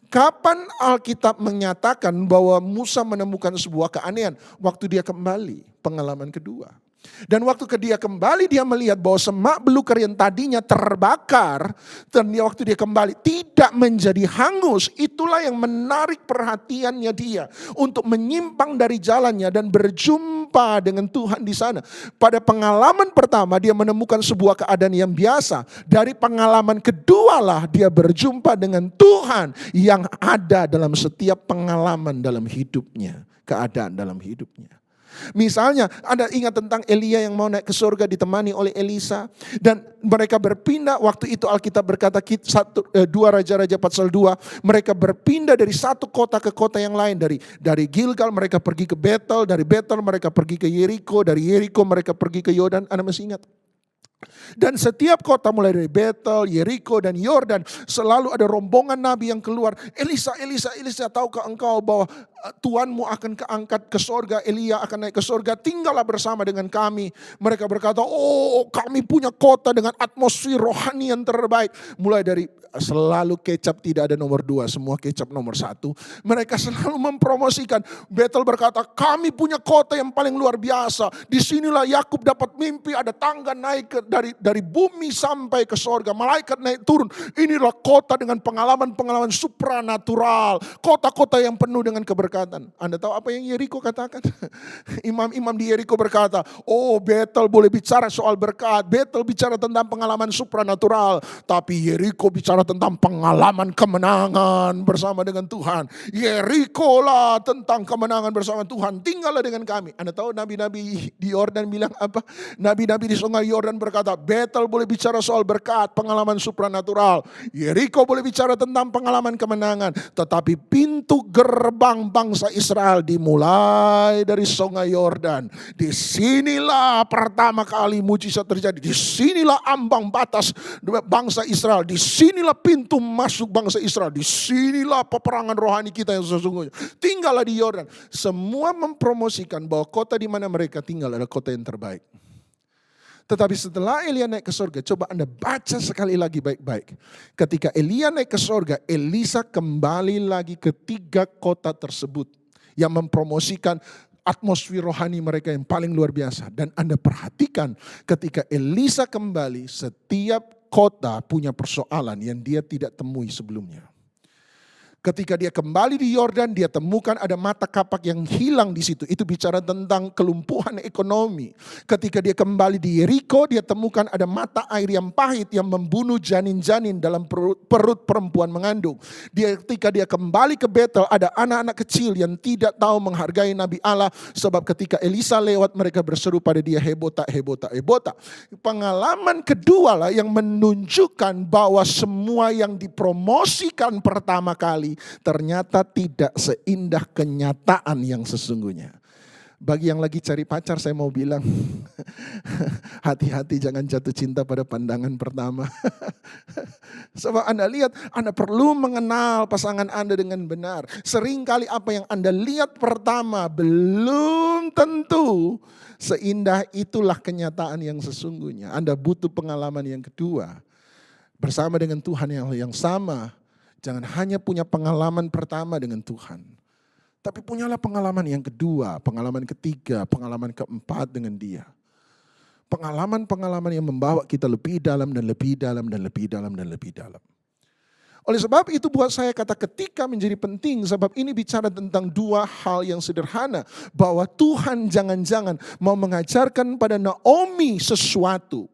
S3: Kapan Alkitab menyatakan bahwa Musa menemukan sebuah keanehan? Waktu dia kembali, pengalaman kedua. Dan waktu dia kembali dia melihat bahwa semak belukar yang tadinya terbakar, dan waktu dia kembali tidak menjadi hangus. Itulah yang menarik perhatiannya dia untuk menyimpang dari jalannya dan berjumpa dengan Tuhan di sana. Pada pengalaman pertama dia menemukan sebuah keadaan yang biasa. Dari pengalaman kedua lah dia berjumpa dengan Tuhan yang ada dalam setiap pengalaman dalam hidupnya, keadaan dalam hidupnya. Misalnya Anda ingat tentang Elia yang mau naik ke surga ditemani oleh Elisa, dan mereka berpindah. Waktu itu Alkitab berkata 2 Raja-Raja pasal 2, mereka berpindah dari satu kota ke kota yang lain. Dari Gilgal mereka pergi ke Betel, dari Betel mereka pergi ke Yeriko, dari Yeriko mereka pergi ke Yordan. Anda masih ingat? Dan setiap kota mulai dari Betel, Yeriko dan Yordan selalu ada rombongan nabi yang keluar. Elisa, tahukah engkau bahwa Tuanmu akan keangkat ke sorga, Elia akan naik ke sorga, tinggallah bersama dengan kami. Mereka berkata, oh kami punya kota dengan atmosfer rohani yang terbaik. Mulai dari selalu kecap tidak ada nomor 2, semua kecap nomor 1. Mereka selalu mempromosikan. Betel berkata, kami punya kota yang paling luar biasa. Disinilah Yakub dapat mimpi, ada tangga naik dari bumi sampai ke sorga. Malaikat naik turun. Inilah kota dengan pengalaman-pengalaman supranatural. Kota-kota yang penuh dengan keberkatan. Anda tahu apa yang Yeriko katakan? Imam-imam di Yeriko berkata, oh Betel boleh bicara soal berkat. Betel bicara tentang pengalaman supranatural. Tapi Yeriko bicara tentang pengalaman kemenangan bersama dengan Tuhan. Yeriko lah tentang kemenangan bersama Tuhan. Tinggallah dengan kami. Anda tahu nabi-nabi di Yordan bilang apa? Nabi-nabi di sungai Yordan berkata, Betel boleh bicara soal berkat, pengalaman supranatural. Yeriko boleh bicara tentang pengalaman kemenangan. Tetapi pintu gerbang bangsa Israel dimulai dari sungai Yordan. Disinilah pertama kali mujizat terjadi. Disinilah ambang batas bangsa Israel. Disinilah pintu masuk bangsa Israel. Disinilah peperangan rohani kita yang sesungguhnya. Tinggallah di Yordan. Semua mempromosikan bahwa kota di mana mereka tinggal adalah kota yang terbaik. Tetapi setelah Elia naik ke surga, coba Anda baca sekali lagi baik-baik. Ketika Elia naik ke surga, Elisa kembali lagi ke 3 kota tersebut yang mempromosikan atmosfer rohani mereka yang paling luar biasa. Dan Anda perhatikan ketika Elisa kembali, setiap kota punya persoalan yang dia tidak temui sebelumnya. Ketika dia kembali di Yordan, dia temukan ada mata kapak yang hilang di situ. Itu bicara tentang kelumpuhan ekonomi. Ketika dia kembali di Yeriko, dia temukan ada mata air yang pahit yang membunuh janin-janin dalam perut perempuan mengandung. Ketika dia kembali ke Betel, ada anak-anak kecil yang tidak tahu menghargai Nabi Allah. Sebab ketika Elisa lewat, mereka berseru pada dia, hebota, hebota, hebota. Pengalaman kedua lah yang menunjukkan bahwa semua yang dipromosikan pertama kali ternyata tidak seindah kenyataan yang sesungguhnya. Bagi yang lagi cari pacar, saya mau bilang, hati-hati jangan jatuh cinta pada pandangan pertama. Sebab Anda lihat, Anda perlu mengenal pasangan Anda dengan benar. Seringkali apa yang Anda lihat pertama belum tentu seindah itulah kenyataan yang sesungguhnya. Anda butuh pengalaman yang kedua. Bersama dengan Tuhan yang sama. Jangan hanya punya pengalaman pertama dengan Tuhan. Tapi punyalah pengalaman yang kedua, pengalaman ketiga, pengalaman keempat dengan Dia. Pengalaman-pengalaman yang membawa kita lebih dalam dan lebih dalam dan lebih dalam dan lebih dalam. Oleh sebab itu buat saya kata ketika menjadi penting, sebab ini bicara tentang 2 hal yang sederhana. Bahwa Tuhan jangan-jangan mau mengajarkan pada Naomi sesuatu.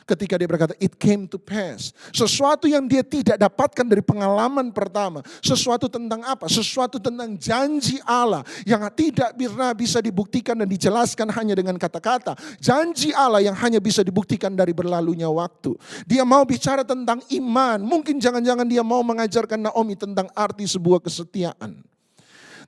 S3: Ketika dia berkata, it came to pass. Sesuatu yang dia tidak dapatkan dari pengalaman pertama. Sesuatu tentang apa? Sesuatu tentang janji Allah. Yang tidak pernah bisa dibuktikan dan dijelaskan hanya dengan kata-kata. Janji Allah yang hanya bisa dibuktikan dari berlalunya waktu. Dia mau bicara tentang iman. Mungkin jangan-jangan dia mau mengajarkan Naomi tentang arti sebuah kesetiaan.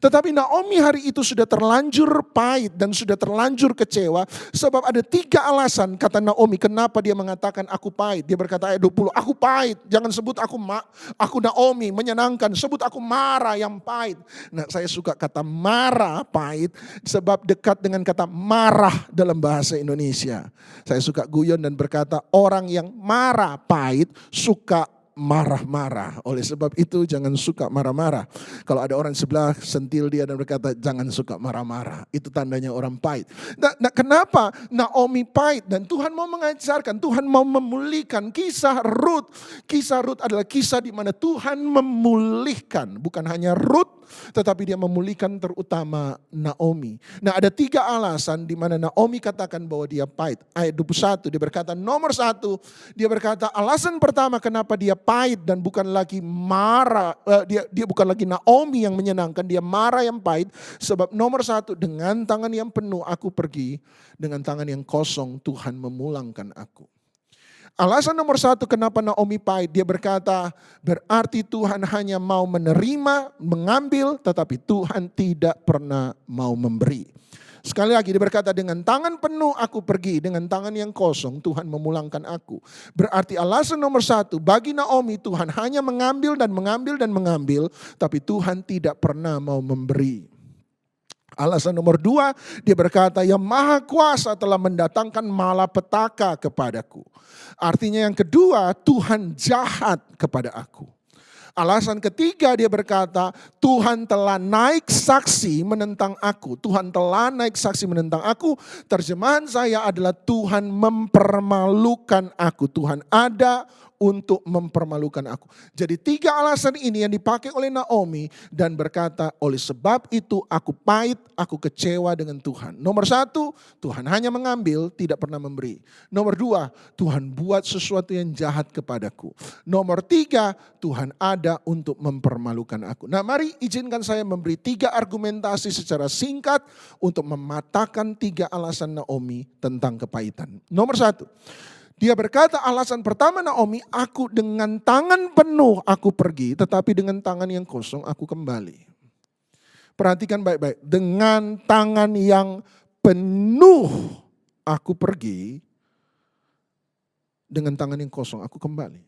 S3: Tetapi Naomi hari itu sudah terlanjur pahit dan sudah terlanjur kecewa. Sebab ada 3 alasan kata Naomi kenapa dia mengatakan aku pahit. Dia berkata ayat 20, aku pahit. Jangan sebut aku Naomi, menyenangkan. Sebut aku Mara yang pahit. Nah saya suka kata Mara pahit sebab dekat dengan kata marah dalam bahasa Indonesia. Saya suka guyon dan berkata orang yang marah pahit suka marah-marah. Oleh sebab itu jangan suka marah-marah. Kalau ada orang sebelah sentil dia dan berkata jangan suka marah-marah. Itu tandanya orang pahit. Nah, kenapa Naomi pahit? Dan Tuhan mau mengajarkan, Tuhan mau memulihkan kisah Rut. Kisah Rut adalah kisah di mana Tuhan memulihkan. Bukan hanya Rut, tetapi dia memulihkan terutama Naomi. Nah, ada 3 alasan di mana Naomi katakan bahwa dia pahit. Ayat 21 dia berkata nomor 1, dia berkata alasan pertama kenapa dia pahit dan bukan lagi marah, dia bukan lagi Naomi yang menyenangkan, dia marah yang pahit. Sebab nomor 1, dengan tangan yang penuh aku pergi, dengan tangan yang kosong Tuhan memulangkan aku. Alasan nomor 1 kenapa Naomi pahit, dia berkata berarti Tuhan hanya mau menerima, mengambil, tetapi Tuhan tidak pernah mau memberi. Sekali lagi dia berkata dengan tangan penuh aku pergi, dengan tangan yang kosong Tuhan memulangkan aku. Berarti alasan nomor 1 bagi Naomi, Tuhan hanya mengambil dan mengambil dan mengambil, tapi Tuhan tidak pernah mau memberi. Alasan nomor 2, dia berkata yang Maha Kuasa telah mendatangkan malapetaka kepadaku. Artinya yang kedua, Tuhan jahat kepada aku. Alasan ketiga dia berkata Tuhan telah naik saksi menentang aku. Tuhan telah naik saksi menentang aku. Terjemahan saya adalah Tuhan mempermalukan aku. Tuhan ada untuk mempermalukan aku. Jadi 3 alasan ini yang dipakai oleh Naomi dan berkata oleh sebab itu aku pahit, aku kecewa dengan Tuhan. Nomor 1, Tuhan hanya mengambil, tidak pernah memberi. Nomor 2, Tuhan buat sesuatu yang jahat kepadaku. Nomor 3, Tuhan ada untuk mempermalukan aku. Nah, mari izinkan saya memberi 3 argumentasi secara singkat untuk mematahkan 3 alasan Naomi tentang kepahitan. Nomor 1, dia berkata alasan pertama Naomi, aku dengan tangan penuh aku pergi, tetapi dengan tangan yang kosong aku kembali. Perhatikan baik-baik, dengan tangan yang penuh aku pergi, dengan tangan yang kosong aku kembali.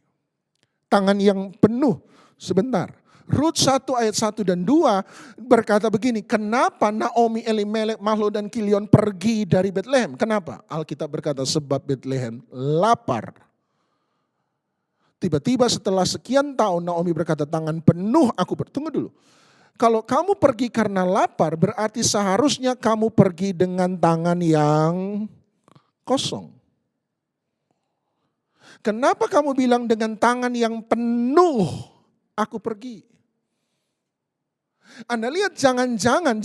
S3: Tangan yang penuh, sebentar. Rut 1 ayat 1 dan 2 berkata begini, kenapa Naomi, Elimelek, Mahlon dan Kilion pergi dari Betlehem? Kenapa? Alkitab berkata sebab Betlehem lapar. Tiba-tiba setelah sekian tahun Naomi berkata tangan penuh aku pergi. Tunggu dulu. Kalau kamu pergi karena lapar berarti seharusnya kamu pergi dengan tangan yang kosong. Kenapa kamu bilang dengan tangan yang penuh aku pergi? Anda lihat jangan-jangan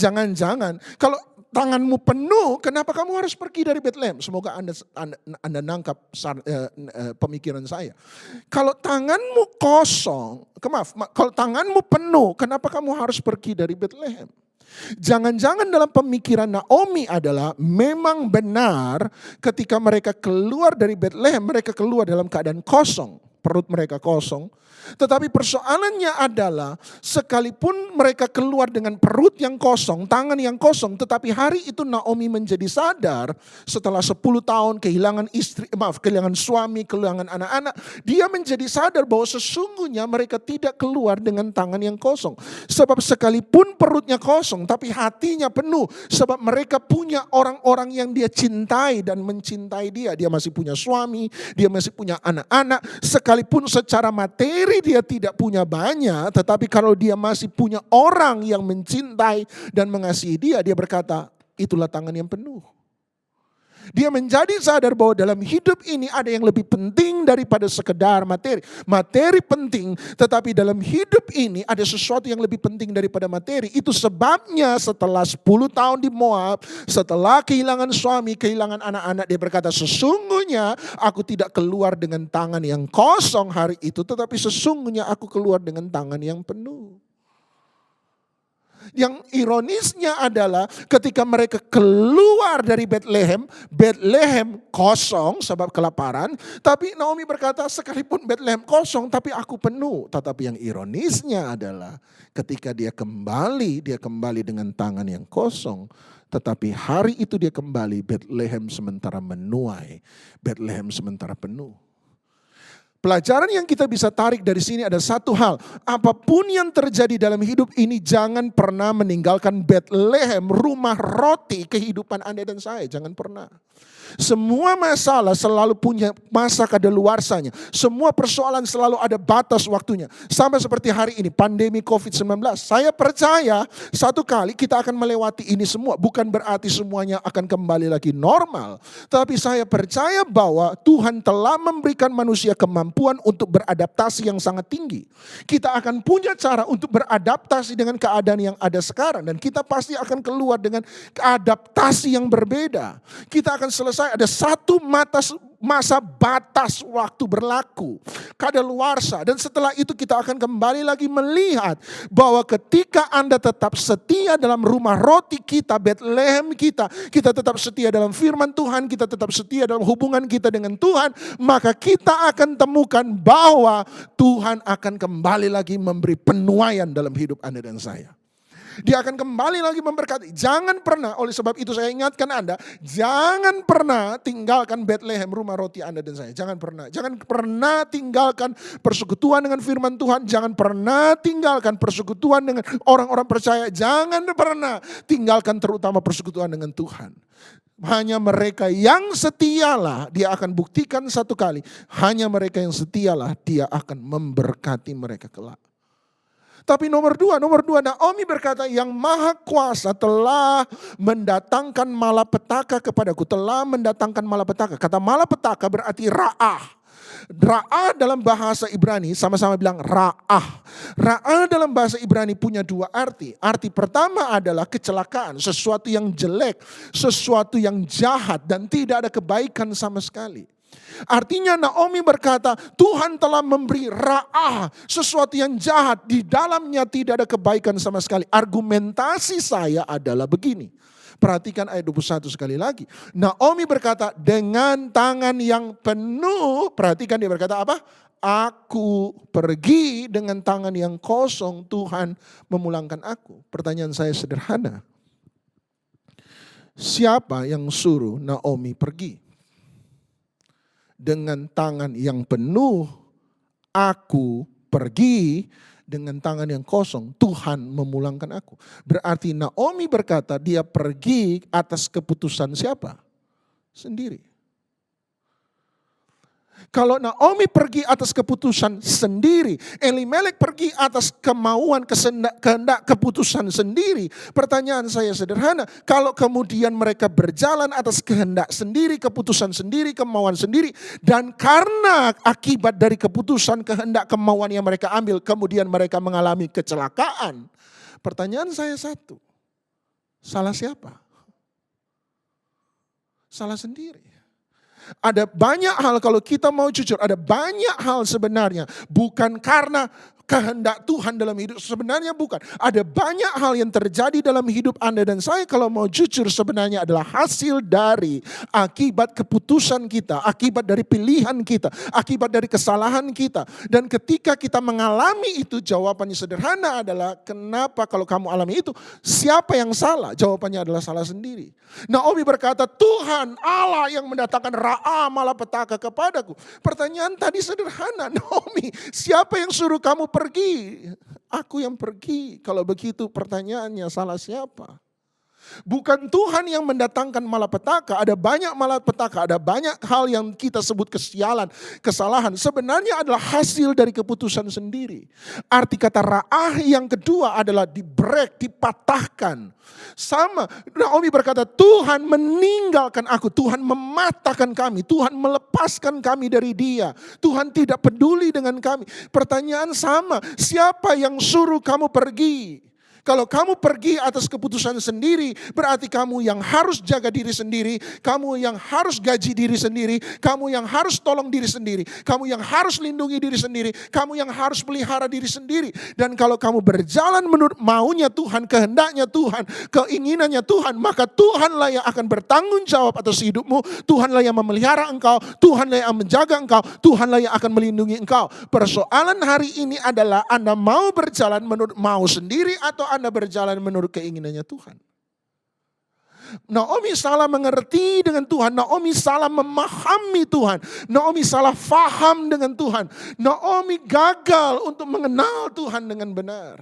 S3: kalau tanganmu penuh kenapa kamu harus pergi dari Betlehem? Semoga Anda nangkap pemikiran saya. Kalau tanganmu kosong, kalau tanganmu penuh kenapa kamu harus pergi dari Betlehem? Jangan-jangan dalam pemikiran Naomi adalah memang benar ketika mereka keluar dari Betlehem mereka keluar dalam keadaan kosong. Perut mereka kosong. Tetapi persoalannya adalah sekalipun mereka keluar dengan perut yang kosong, tangan yang kosong, tetapi hari itu Naomi menjadi sadar setelah 10 tahun kehilangan kehilangan suami, kehilangan anak-anak, dia menjadi sadar bahwa sesungguhnya mereka tidak keluar dengan tangan yang kosong. Sebab sekalipun perutnya kosong, tapi hatinya penuh. Sebab mereka punya orang-orang yang dia cintai dan mencintai dia. Dia masih punya suami, dia masih punya anak-anak. Sekalipun secara materi dia tidak punya banyak, tetapi kalau dia masih punya orang yang mencintai dan mengasihi dia, dia berkata, itulah tangan yang penuh. Dia menjadi sadar bahwa dalam hidup ini ada yang lebih penting daripada sekedar materi. Materi penting, tetapi dalam hidup ini ada sesuatu yang lebih penting daripada materi. Itu sebabnya setelah 10 tahun di Moab, setelah kehilangan suami, kehilangan anak-anak, dia berkata, sesungguhnya aku tidak keluar dengan tangan yang kosong hari itu, tetapi sesungguhnya aku keluar dengan tangan yang penuh. Yang ironisnya adalah ketika mereka keluar dari Betlehem, Betlehem kosong sebab kelaparan. Tapi Naomi berkata sekalipun Betlehem kosong tapi aku penuh. Tetapi yang ironisnya adalah ketika dia kembali dengan tangan yang kosong. Tetapi hari itu dia kembali, Betlehem sementara menuai, Betlehem sementara penuh. Pelajaran yang kita bisa tarik dari sini ada satu hal. Apapun yang terjadi dalam hidup ini, jangan pernah meninggalkan Bethlehem, rumah roti kehidupan Anda dan saya. Jangan pernah. Semua masalah selalu punya masa kadaluarsanya. Semua persoalan selalu ada batas waktunya. Sama seperti hari ini, pandemi COVID-19. Saya percaya satu kali kita akan melewati ini semua. Bukan berarti semuanya akan kembali lagi normal. Tapi saya percaya bahwa Tuhan telah memberikan manusia kemampuan untuk beradaptasi yang sangat tinggi. Kita akan punya cara untuk beradaptasi dengan keadaan yang ada sekarang. Dan kita pasti akan keluar dengan adaptasi yang berbeda. Kita akan selesai, ada satu masa batas waktu berlaku, kadaluarsa, dan setelah itu kita akan kembali lagi melihat bahwa ketika Anda tetap setia dalam rumah roti kita, Bethlehem kita tetap setia dalam firman Tuhan, kita tetap setia dalam hubungan kita dengan Tuhan, maka kita akan temukan bahwa Tuhan akan kembali lagi memberi penuaian dalam hidup Anda dan saya. Dia akan kembali lagi memberkati. Jangan pernah, oleh sebab itu saya ingatkan Anda, jangan pernah tinggalkan Bethlehem, rumah roti Anda dan saya. Jangan pernah. Jangan pernah tinggalkan persekutuan dengan firman Tuhan. Jangan pernah tinggalkan persekutuan dengan orang-orang percaya. Jangan pernah tinggalkan terutama persekutuan dengan Tuhan. Hanya mereka yang setialah, dia akan buktikan satu kali. Hanya mereka yang setialah, dia akan memberkati mereka kelak. Tapi nomor dua, Naomi berkata, yang maha kuasa telah mendatangkan malapetaka kepadaku. Telah mendatangkan malapetaka. Kata malapetaka berarti ra'ah. Ra'ah dalam bahasa Ibrani, sama-sama bilang ra'ah. Ra'ah dalam bahasa Ibrani punya dua arti. Arti pertama adalah kecelakaan, sesuatu yang jelek, sesuatu yang jahat dan tidak ada kebaikan sama sekali. Artinya Naomi berkata, Tuhan telah memberi ra'ah, sesuatu yang jahat, di dalamnya tidak ada kebaikan sama sekali. Argumentasi saya adalah begini. Perhatikan ayat 21 sekali lagi. Naomi berkata, dengan tangan yang penuh, perhatikan dia berkata apa? Aku pergi dengan tangan yang kosong, Tuhan memulangkan aku. Pertanyaan saya sederhana. Siapa yang suruh Naomi pergi? Dengan tangan yang penuh, aku pergi, dengan tangan yang kosong, Tuhan memulangkan aku. Berarti Naomi berkata dia pergi atas keputusan siapa? Sendiri. Kalau Naomi pergi atas keputusan sendiri, Elimelek pergi atas kemauan, kehendak, keputusan sendiri. Pertanyaan saya sederhana, kalau kemudian mereka berjalan atas kehendak sendiri, keputusan sendiri, kemauan sendiri, dan karena akibat dari keputusan, kehendak, kemauan yang mereka ambil, kemudian mereka mengalami kecelakaan. Pertanyaan saya satu, salah siapa? Salah sendiri. Ada banyak hal, kalau kita mau jujur, ada banyak hal sebenarnya bukan karena kehendak Tuhan dalam hidup, sebenarnya bukan. Ada banyak hal yang terjadi dalam hidup Anda dan saya, kalau mau jujur sebenarnya adalah hasil dari akibat keputusan kita, akibat dari pilihan kita, akibat dari kesalahan kita. Dan ketika kita mengalami itu, jawabannya sederhana adalah, kenapa kalau kamu alami itu, siapa yang salah? Jawabannya adalah salah sendiri. Naomi berkata, Tuhan Allah yang mendatangkan ra'ah malapetaka kepadaku. Pertanyaan tadi sederhana, Naomi, siapa yang suruh kamu pergi? Aku yang pergi. Kalau begitu pertanyaannya, salah siapa? Bukan Tuhan yang mendatangkan malapetaka. Ada banyak malapetaka, ada banyak hal yang kita sebut kesialan, kesalahan. Sebenarnya adalah hasil dari keputusan sendiri. Arti kata ra'ah yang kedua adalah di-break, dipatahkan. Sama, Naomi berkata, Tuhan meninggalkan aku, Tuhan mematahkan kami, Tuhan melepaskan kami dari dia. Tuhan tidak peduli dengan kami. Pertanyaan sama, siapa yang suruh kamu pergi? Kalau kamu pergi atas keputusan sendiri, berarti kamu yang harus jaga diri sendiri, kamu yang harus gaji diri sendiri, kamu yang harus tolong diri sendiri, kamu yang harus lindungi diri sendiri, kamu yang harus pelihara diri sendiri. Dan kalau kamu berjalan menurut maunya Tuhan, kehendaknya Tuhan, keinginannya Tuhan, maka Tuhanlah yang akan bertanggung jawab atas hidupmu, Tuhanlah yang memelihara engkau, Tuhanlah yang menjaga engkau, Tuhanlah yang akan melindungi engkau. Persoalan hari ini adalah Anda mau berjalan menurut mau sendiri atau Anda berjalan menurut keinginannya Tuhan. Naomi salah mengerti dengan Tuhan. Naomi salah memahami Tuhan. Naomi salah faham dengan Tuhan. Naomi gagal untuk mengenal Tuhan dengan benar.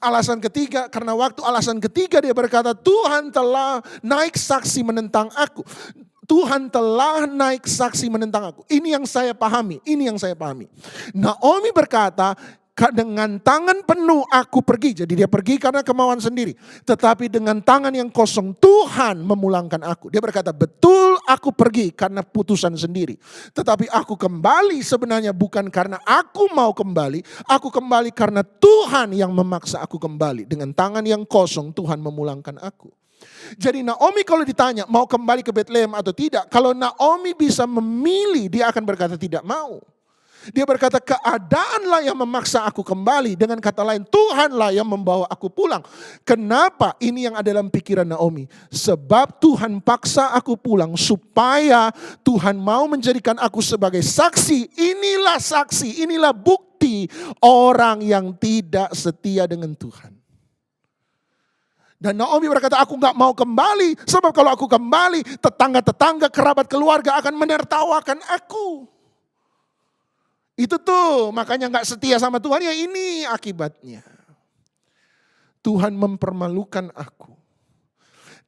S3: Alasan ketiga, karena waktu alasan ketiga dia berkata, Tuhan telah naik saksi menentang aku. Tuhan telah naik saksi menentang aku. Ini yang saya pahami, ini yang saya pahami. Naomi berkata, dengan tangan penuh aku pergi. Jadi dia pergi karena kemauan sendiri. Tetapi dengan tangan yang kosong Tuhan memulangkan aku. Dia berkata, betul aku pergi karena putusan sendiri. Tetapi aku kembali sebenarnya bukan karena aku mau kembali. Aku kembali karena Tuhan yang memaksa aku kembali. Dengan tangan yang kosong Tuhan memulangkan aku. Jadi Naomi kalau ditanya mau kembali ke Betlehem atau tidak. Kalau Naomi bisa memilih, dia akan berkata tidak mau. Dia berkata keadaanlah yang memaksa aku kembali. Dengan kata lain Tuhanlah yang membawa aku pulang. Kenapa? Ini yang ada dalam pikiran Naomi. Sebab Tuhan paksa aku pulang supaya Tuhan mau menjadikan aku sebagai saksi. Inilah saksi, inilah bukti orang yang tidak setia dengan Tuhan. Dan Naomi berkata aku gak mau kembali. Sebab kalau aku kembali tetangga-tetangga, kerabat keluarga akan menertawakan aku. Itu tuh makanya gak setia sama Tuhan, ya ini akibatnya. Tuhan mempermalukan aku.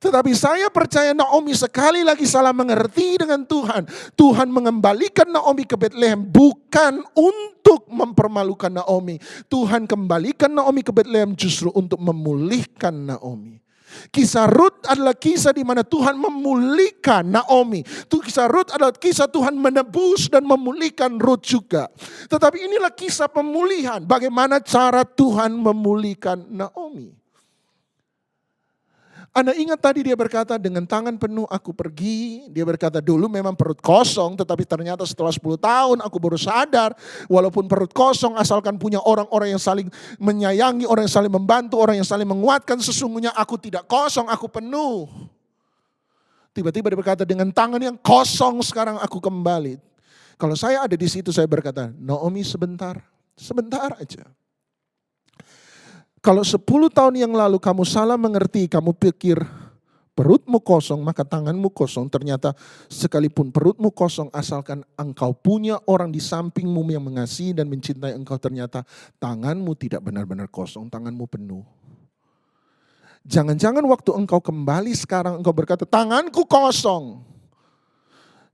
S3: Tetapi saya percaya Naomi sekali lagi salah mengerti dengan Tuhan. Tuhan mengembalikan Naomi ke Betlehem bukan untuk mempermalukan Naomi. Tuhan kembalikan Naomi ke Betlehem justru untuk memulihkan Naomi. Kisah Rut adalah kisah di mana Tuhan memulihkan Naomi. Kisah Rut adalah kisah Tuhan menebus dan memulihkan Rut juga. Tetapi inilah kisah pemulihan. Bagaimana cara Tuhan memulihkan Naomi. Anda ingat tadi dia berkata dengan tangan penuh aku pergi. Dia berkata dulu memang perut kosong. Tetapi ternyata setelah 10 tahun aku baru sadar. Walaupun perut kosong asalkan punya orang-orang yang saling menyayangi. Orang yang saling membantu. Orang yang saling menguatkan. Sesungguhnya aku tidak kosong, aku penuh. Tiba-tiba dia berkata dengan tangan yang kosong sekarang aku kembali. Kalau saya ada di situ saya berkata Naomi sebentar aja. Kalau 10 tahun yang lalu kamu salah mengerti, kamu pikir perutmu kosong, maka tanganmu kosong. Ternyata sekalipun perutmu kosong, asalkan engkau punya orang di sampingmu yang mengasihi dan mencintai engkau, ternyata tanganmu tidak benar-benar kosong, tanganmu penuh. Jangan-jangan waktu engkau kembali sekarang engkau berkata, tanganku kosong.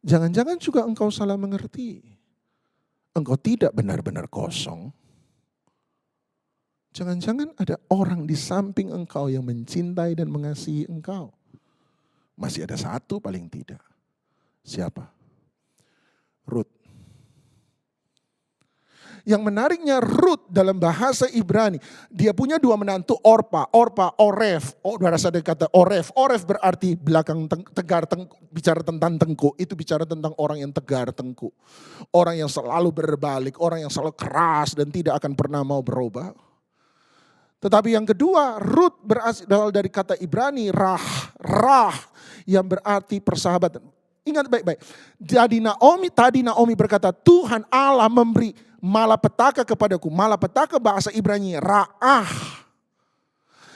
S3: Jangan-jangan juga engkau salah mengerti. Engkau tidak benar-benar kosong. Jangan-jangan ada orang di samping engkau yang mencintai dan mengasihi engkau. Masih ada satu paling tidak. Siapa? Rut. Yang menariknya Rut dalam bahasa Ibrani. Dia punya 2 menantu Orpa, Oref. Berasal dari kata Oref. Oref berarti belakang tegar, bicara tentang tengkuk. Itu bicara tentang orang yang tegar tengkuk. Orang yang selalu berbalik, orang yang selalu keras dan tidak akan pernah mau berubah. Tetapi yang kedua, Rut berasal dari kata Ibrani, rah, yang berarti persahabatan. Ingat baik-baik. Jadi Naomi berkata, Tuhan Allah memberi malapetaka kepadaku. Malapetaka bahasa Ibrani, ra'ah.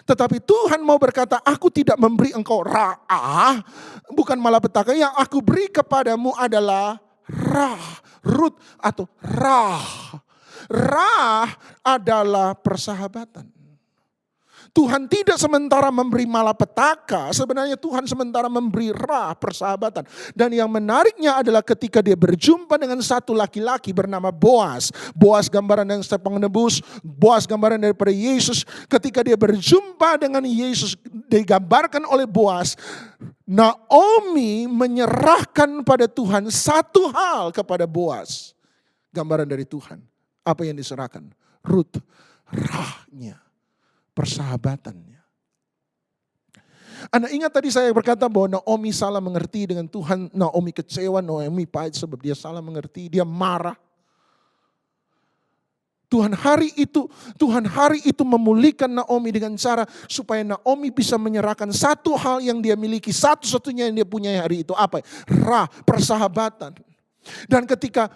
S3: Tetapi Tuhan mau berkata, aku tidak memberi engkau ra'ah. Bukan malapetaka, yang aku beri kepadamu adalah Rut atau rah. Rah adalah persahabatan. Tuhan tidak sementara memberi malapetaka, sebenarnya Tuhan sementara memberi persahabatan. Dan yang menariknya adalah ketika dia berjumpa dengan satu laki-laki bernama Boaz. Boaz gambaran yang penebus, Boaz gambaran daripada Yesus. Ketika dia berjumpa dengan Yesus, digambarkan oleh Boaz. Naomi menyerahkan pada Tuhan satu hal kepada Boaz. Gambaran dari Tuhan. Apa yang diserahkan? Rut, rahnya. Persahabatannya. Anda ingat tadi saya berkata bahwa Naomi salah mengerti dengan Tuhan. Naomi kecewa, Naomi pahit sebab dia salah mengerti. Dia marah. Tuhan hari itu memulihkan Naomi dengan cara supaya Naomi bisa menyerahkan satu hal yang dia miliki. Satu-satunya yang dia punya hari itu apa? Persahabatan. Dan ketika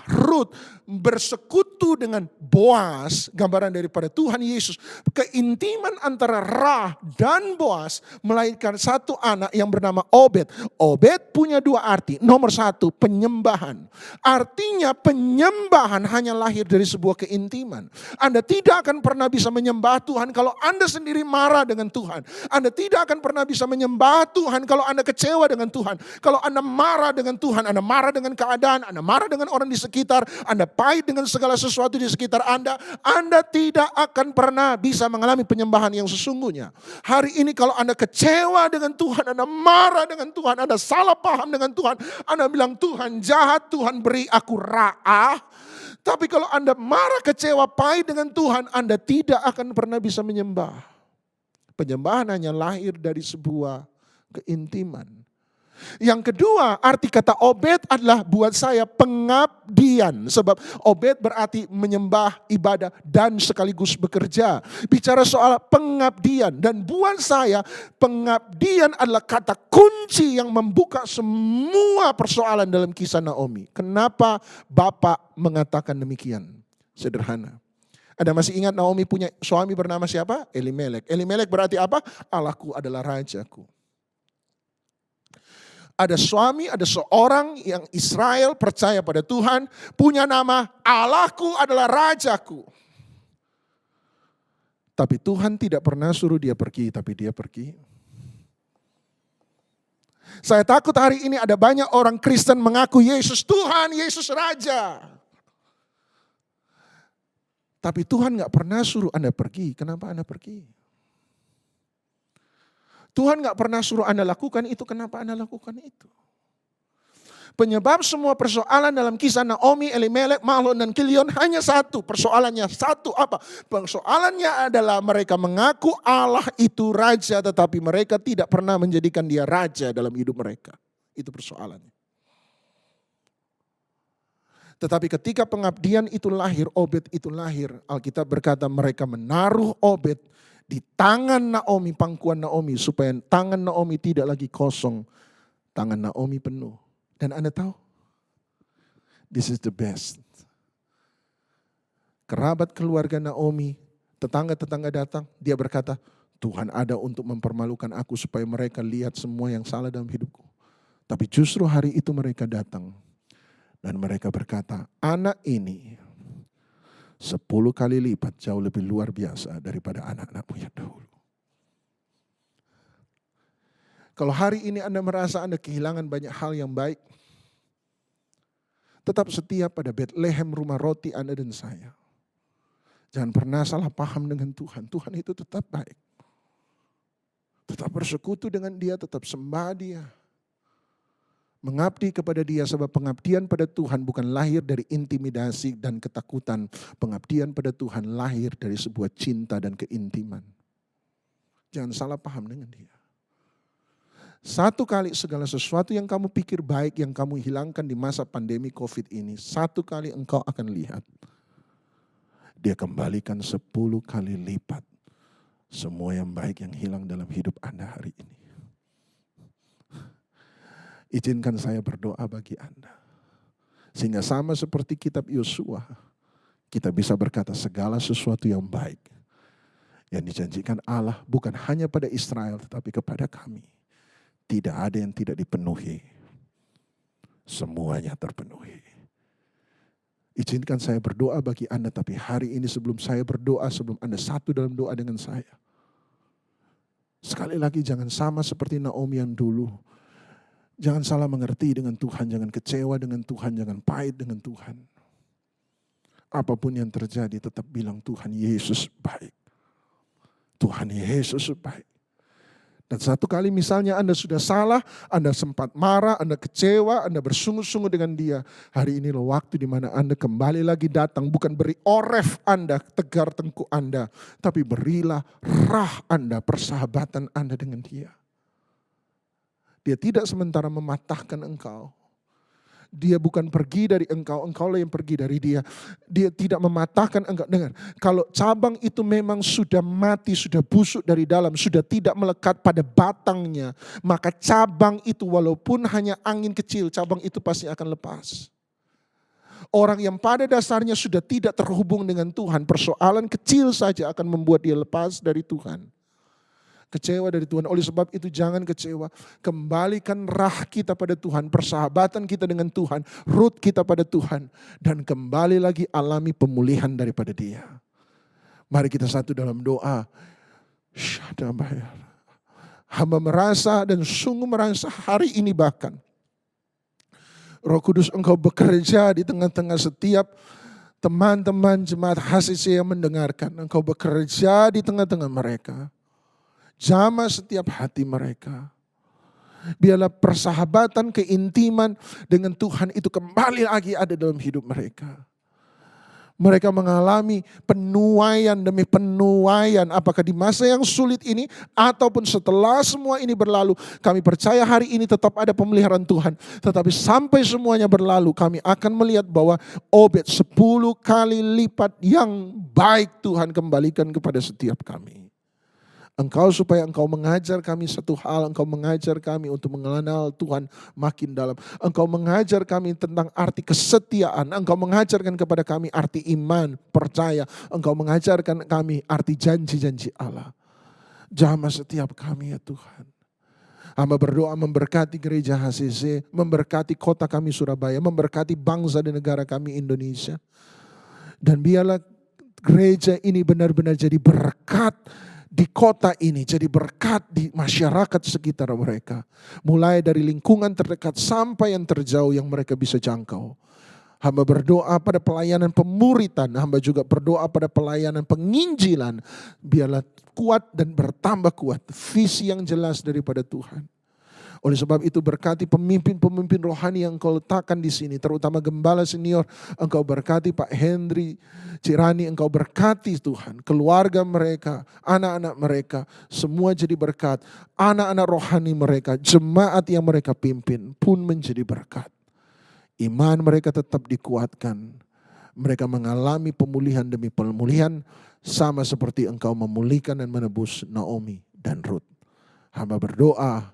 S3: Ruth bersekutu dengan Boas, gambaran daripada Tuhan Yesus, keintiman antara dan Boas melahirkan satu anak yang bernama Obed. Obed punya dua arti. Nomor satu, penyembahan. Artinya penyembahan hanya lahir dari sebuah keintiman. Anda tidak akan pernah bisa menyembah Tuhan kalau Anda sendiri marah dengan Tuhan. Anda tidak akan pernah bisa menyembah Tuhan kalau Anda kecewa dengan Tuhan. Kalau Anda marah dengan Tuhan, Anda marah dengan keadaan, Anda marah dengan orang di sekitar, Anda pahit dengan segala sesuatu di sekitar Anda tidak akan pernah bisa mengalami penyembahan yang sesungguhnya. Hari ini kalau Anda kecewa dengan Tuhan, Anda marah dengan Tuhan, Anda salah paham dengan Tuhan, Anda bilang Tuhan jahat, Tuhan beri aku ra'ah. Tapi kalau Anda marah, kecewa, pahit dengan Tuhan, Anda tidak akan pernah bisa menyembah. Penyembahan hanya lahir dari sebuah keintiman. Yang kedua, arti kata Obed adalah buat saya pengabdian. Sebab Obed berarti menyembah, ibadah, dan sekaligus bekerja. Bicara soal pengabdian. Dan buat saya, pengabdian adalah kata kunci yang membuka semua persoalan dalam kisah Naomi. Kenapa Bapak mengatakan demikian? Sederhana. Anda masih ingat Naomi punya suami bernama siapa? Elimelek. Elimelek berarti apa? Allahku adalah rajaku. Ada suami, ada seorang yang Israel percaya pada Tuhan, punya nama Allahku adalah rajaku. Tapi Tuhan tidak pernah suruh dia pergi, tapi dia pergi. Saya takut hari ini ada banyak orang Kristen mengaku Yesus Tuhan, Yesus Raja. Tapi Tuhan gak pernah suruh Anda pergi, kenapa Anda pergi? Tuhan gak pernah suruh Anda lakukan itu, kenapa Anda lakukan itu? Penyebab semua persoalan dalam kisah Naomi, Elimelek, Mahlon, dan Kilion hanya satu. Persoalannya satu apa? Persoalannya adalah mereka mengaku Allah itu raja, tetapi mereka tidak pernah menjadikan dia raja dalam hidup mereka. Itu persoalannya. Tetapi ketika pengabdian itu lahir, Obed itu lahir. Alkitab berkata mereka menaruh Obed di tangan Naomi, pangkuan Naomi, supaya tangan Naomi tidak lagi kosong. Tangan Naomi penuh. Dan Anda tahu, this is the best. Kerabat keluarga Naomi, tetangga-tetangga datang, dia berkata, Tuhan ada untuk mempermalukan aku supaya mereka lihat semua yang salah dalam hidupku. Tapi justru hari itu mereka datang. Dan mereka berkata, anak ini 10 kali lipat jauh lebih luar biasa daripada anak-anakmu yang dahulu. Kalau hari ini Anda merasa Anda kehilangan banyak hal yang baik, tetap setia pada Bethlehem rumah roti Anda dan saya. Jangan pernah salah paham dengan Tuhan. Tuhan itu tetap baik. Tetap bersekutu dengan Dia, tetap sembah Dia. Mengabdi kepada Dia, sebab pengabdian pada Tuhan bukan lahir dari intimidasi dan ketakutan. Pengabdian pada Tuhan lahir dari sebuah cinta dan keintiman. Jangan salah paham dengan Dia. Satu kali segala sesuatu yang kamu pikir baik, yang kamu hilangkan di masa pandemi COVID ini, satu kali engkau akan lihat. Dia kembalikan 10 kali lipat semua yang baik yang hilang dalam hidup Anda hari ini. Izinkan saya berdoa bagi Anda. Sehingga sama seperti kitab Yosua, kita bisa berkata segala sesuatu yang baik yang dijanjikan Allah bukan hanya pada Israel tetapi kepada kami. Tidak ada yang tidak dipenuhi. Semuanya terpenuhi. Izinkan saya berdoa bagi Anda, tapi hari ini sebelum saya berdoa, sebelum Anda satu dalam doa dengan saya. Sekali lagi jangan sama seperti Naomi yang dulu. Jangan salah mengerti dengan Tuhan, jangan kecewa dengan Tuhan, jangan pahit dengan Tuhan. Apapun yang terjadi tetap bilang Tuhan Yesus baik. Tuhan Yesus baik. Dan satu kali misalnya Anda sudah salah, Anda sempat marah, Anda kecewa, Anda bersungguh-sungguh dengan Dia. Hari ini loh waktu di mana Anda kembali lagi datang, bukan beri oref Anda, tegar tengkuk Anda, tapi berilah rah Anda, persahabatan Anda dengan Dia. Dia tidak sementara mematahkan engkau. Dia bukan pergi dari engkau, engkaulah yang pergi dari dia. Dia tidak mematahkan engkau. Dengar, kalau cabang itu memang sudah mati, sudah busuk dari dalam, sudah tidak melekat pada batangnya, maka cabang itu walaupun hanya angin kecil, cabang itu pasti akan lepas. Orang yang pada dasarnya sudah tidak terhubung dengan Tuhan, persoalan kecil saja akan membuat dia lepas dari Tuhan. Kecewa dari Tuhan. Oleh sebab itu jangan kecewa. Kembalikan rah kita pada Tuhan. Persahabatan kita dengan Tuhan. Root kita pada Tuhan. Dan kembali lagi alami pemulihan daripada dia. Mari kita satu dalam doa. Hamba merasa dan sungguh merasa hari ini bahkan. Roh Kudus engkau bekerja di tengah-tengah setiap teman-teman jemaat HCC yang mendengarkan. Engkau bekerja di tengah-tengah mereka. Jamah setiap hati mereka. Biarlah persahabatan, keintiman dengan Tuhan itu kembali lagi ada dalam hidup mereka. Mereka mengalami penuaian demi penuaian. Apakah di masa yang sulit ini ataupun setelah semua ini berlalu. Kami percaya hari ini tetap ada pemeliharaan Tuhan. Tetapi sampai semuanya berlalu kami akan melihat bahwa Obed 10 kali lipat yang baik Tuhan kembalikan kepada setiap kami. Engkau supaya engkau mengajar kami satu hal, engkau mengajar kami untuk mengenal Tuhan makin dalam. Engkau mengajar kami tentang arti kesetiaan, engkau mengajarkan kepada kami arti iman, percaya. Engkau mengajarkan kami arti janji-janji Allah. Jamah setiap kami ya Tuhan. Hamba berdoa memberkati gereja HCC, memberkati kota kami Surabaya, memberkati bangsa dan negara kami Indonesia. Dan biarlah gereja ini benar-benar jadi berkat di kota ini, jadi berkat di masyarakat sekitar mereka. Mulai dari lingkungan terdekat sampai yang terjauh yang mereka bisa jangkau. Hamba berdoa pada pelayanan pemuritan, hamba juga berdoa pada pelayanan penginjilan. Biarlah kuat dan bertambah kuat, visi yang jelas daripada Tuhan. Oleh sebab itu berkati pemimpin-pemimpin rohani yang engkau letakkan di sini. Terutama gembala senior, engkau berkati Pak Henry Cirani, engkau berkati Tuhan. Keluarga mereka, anak-anak mereka, semua jadi berkat. Anak-anak rohani mereka, jemaat yang mereka pimpin pun menjadi berkat. Iman mereka tetap dikuatkan. Mereka mengalami pemulihan demi pemulihan. Sama seperti engkau memulihkan dan menebus Naomi dan Ruth. Hamba berdoa,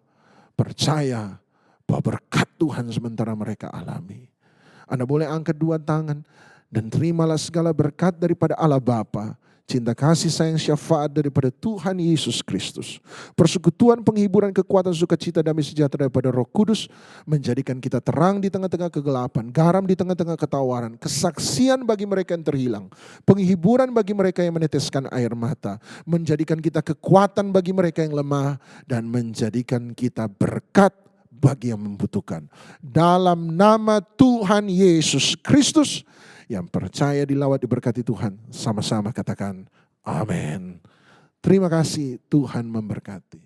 S3: percaya bahwa berkat Tuhan sementara mereka alami. Anda boleh angkat dua tangan dan terimalah segala berkat daripada Allah Bapa, cinta kasih sayang syafaat daripada Tuhan Yesus Kristus, persekutuan penghiburan kekuatan sukacita damai sejahtera daripada Roh Kudus menjadikan kita terang di tengah-tengah kegelapan, garam di tengah-tengah ketawaran, kesaksian bagi mereka yang terhilang, penghiburan bagi mereka yang meneteskan air mata, menjadikan kita kekuatan bagi mereka yang lemah dan menjadikan kita berkat bagi yang membutuhkan. Dalam nama Tuhan Yesus Kristus, yang percaya dilawat diberkati Tuhan, sama-sama katakan amin. Terima kasih, Tuhan memberkati.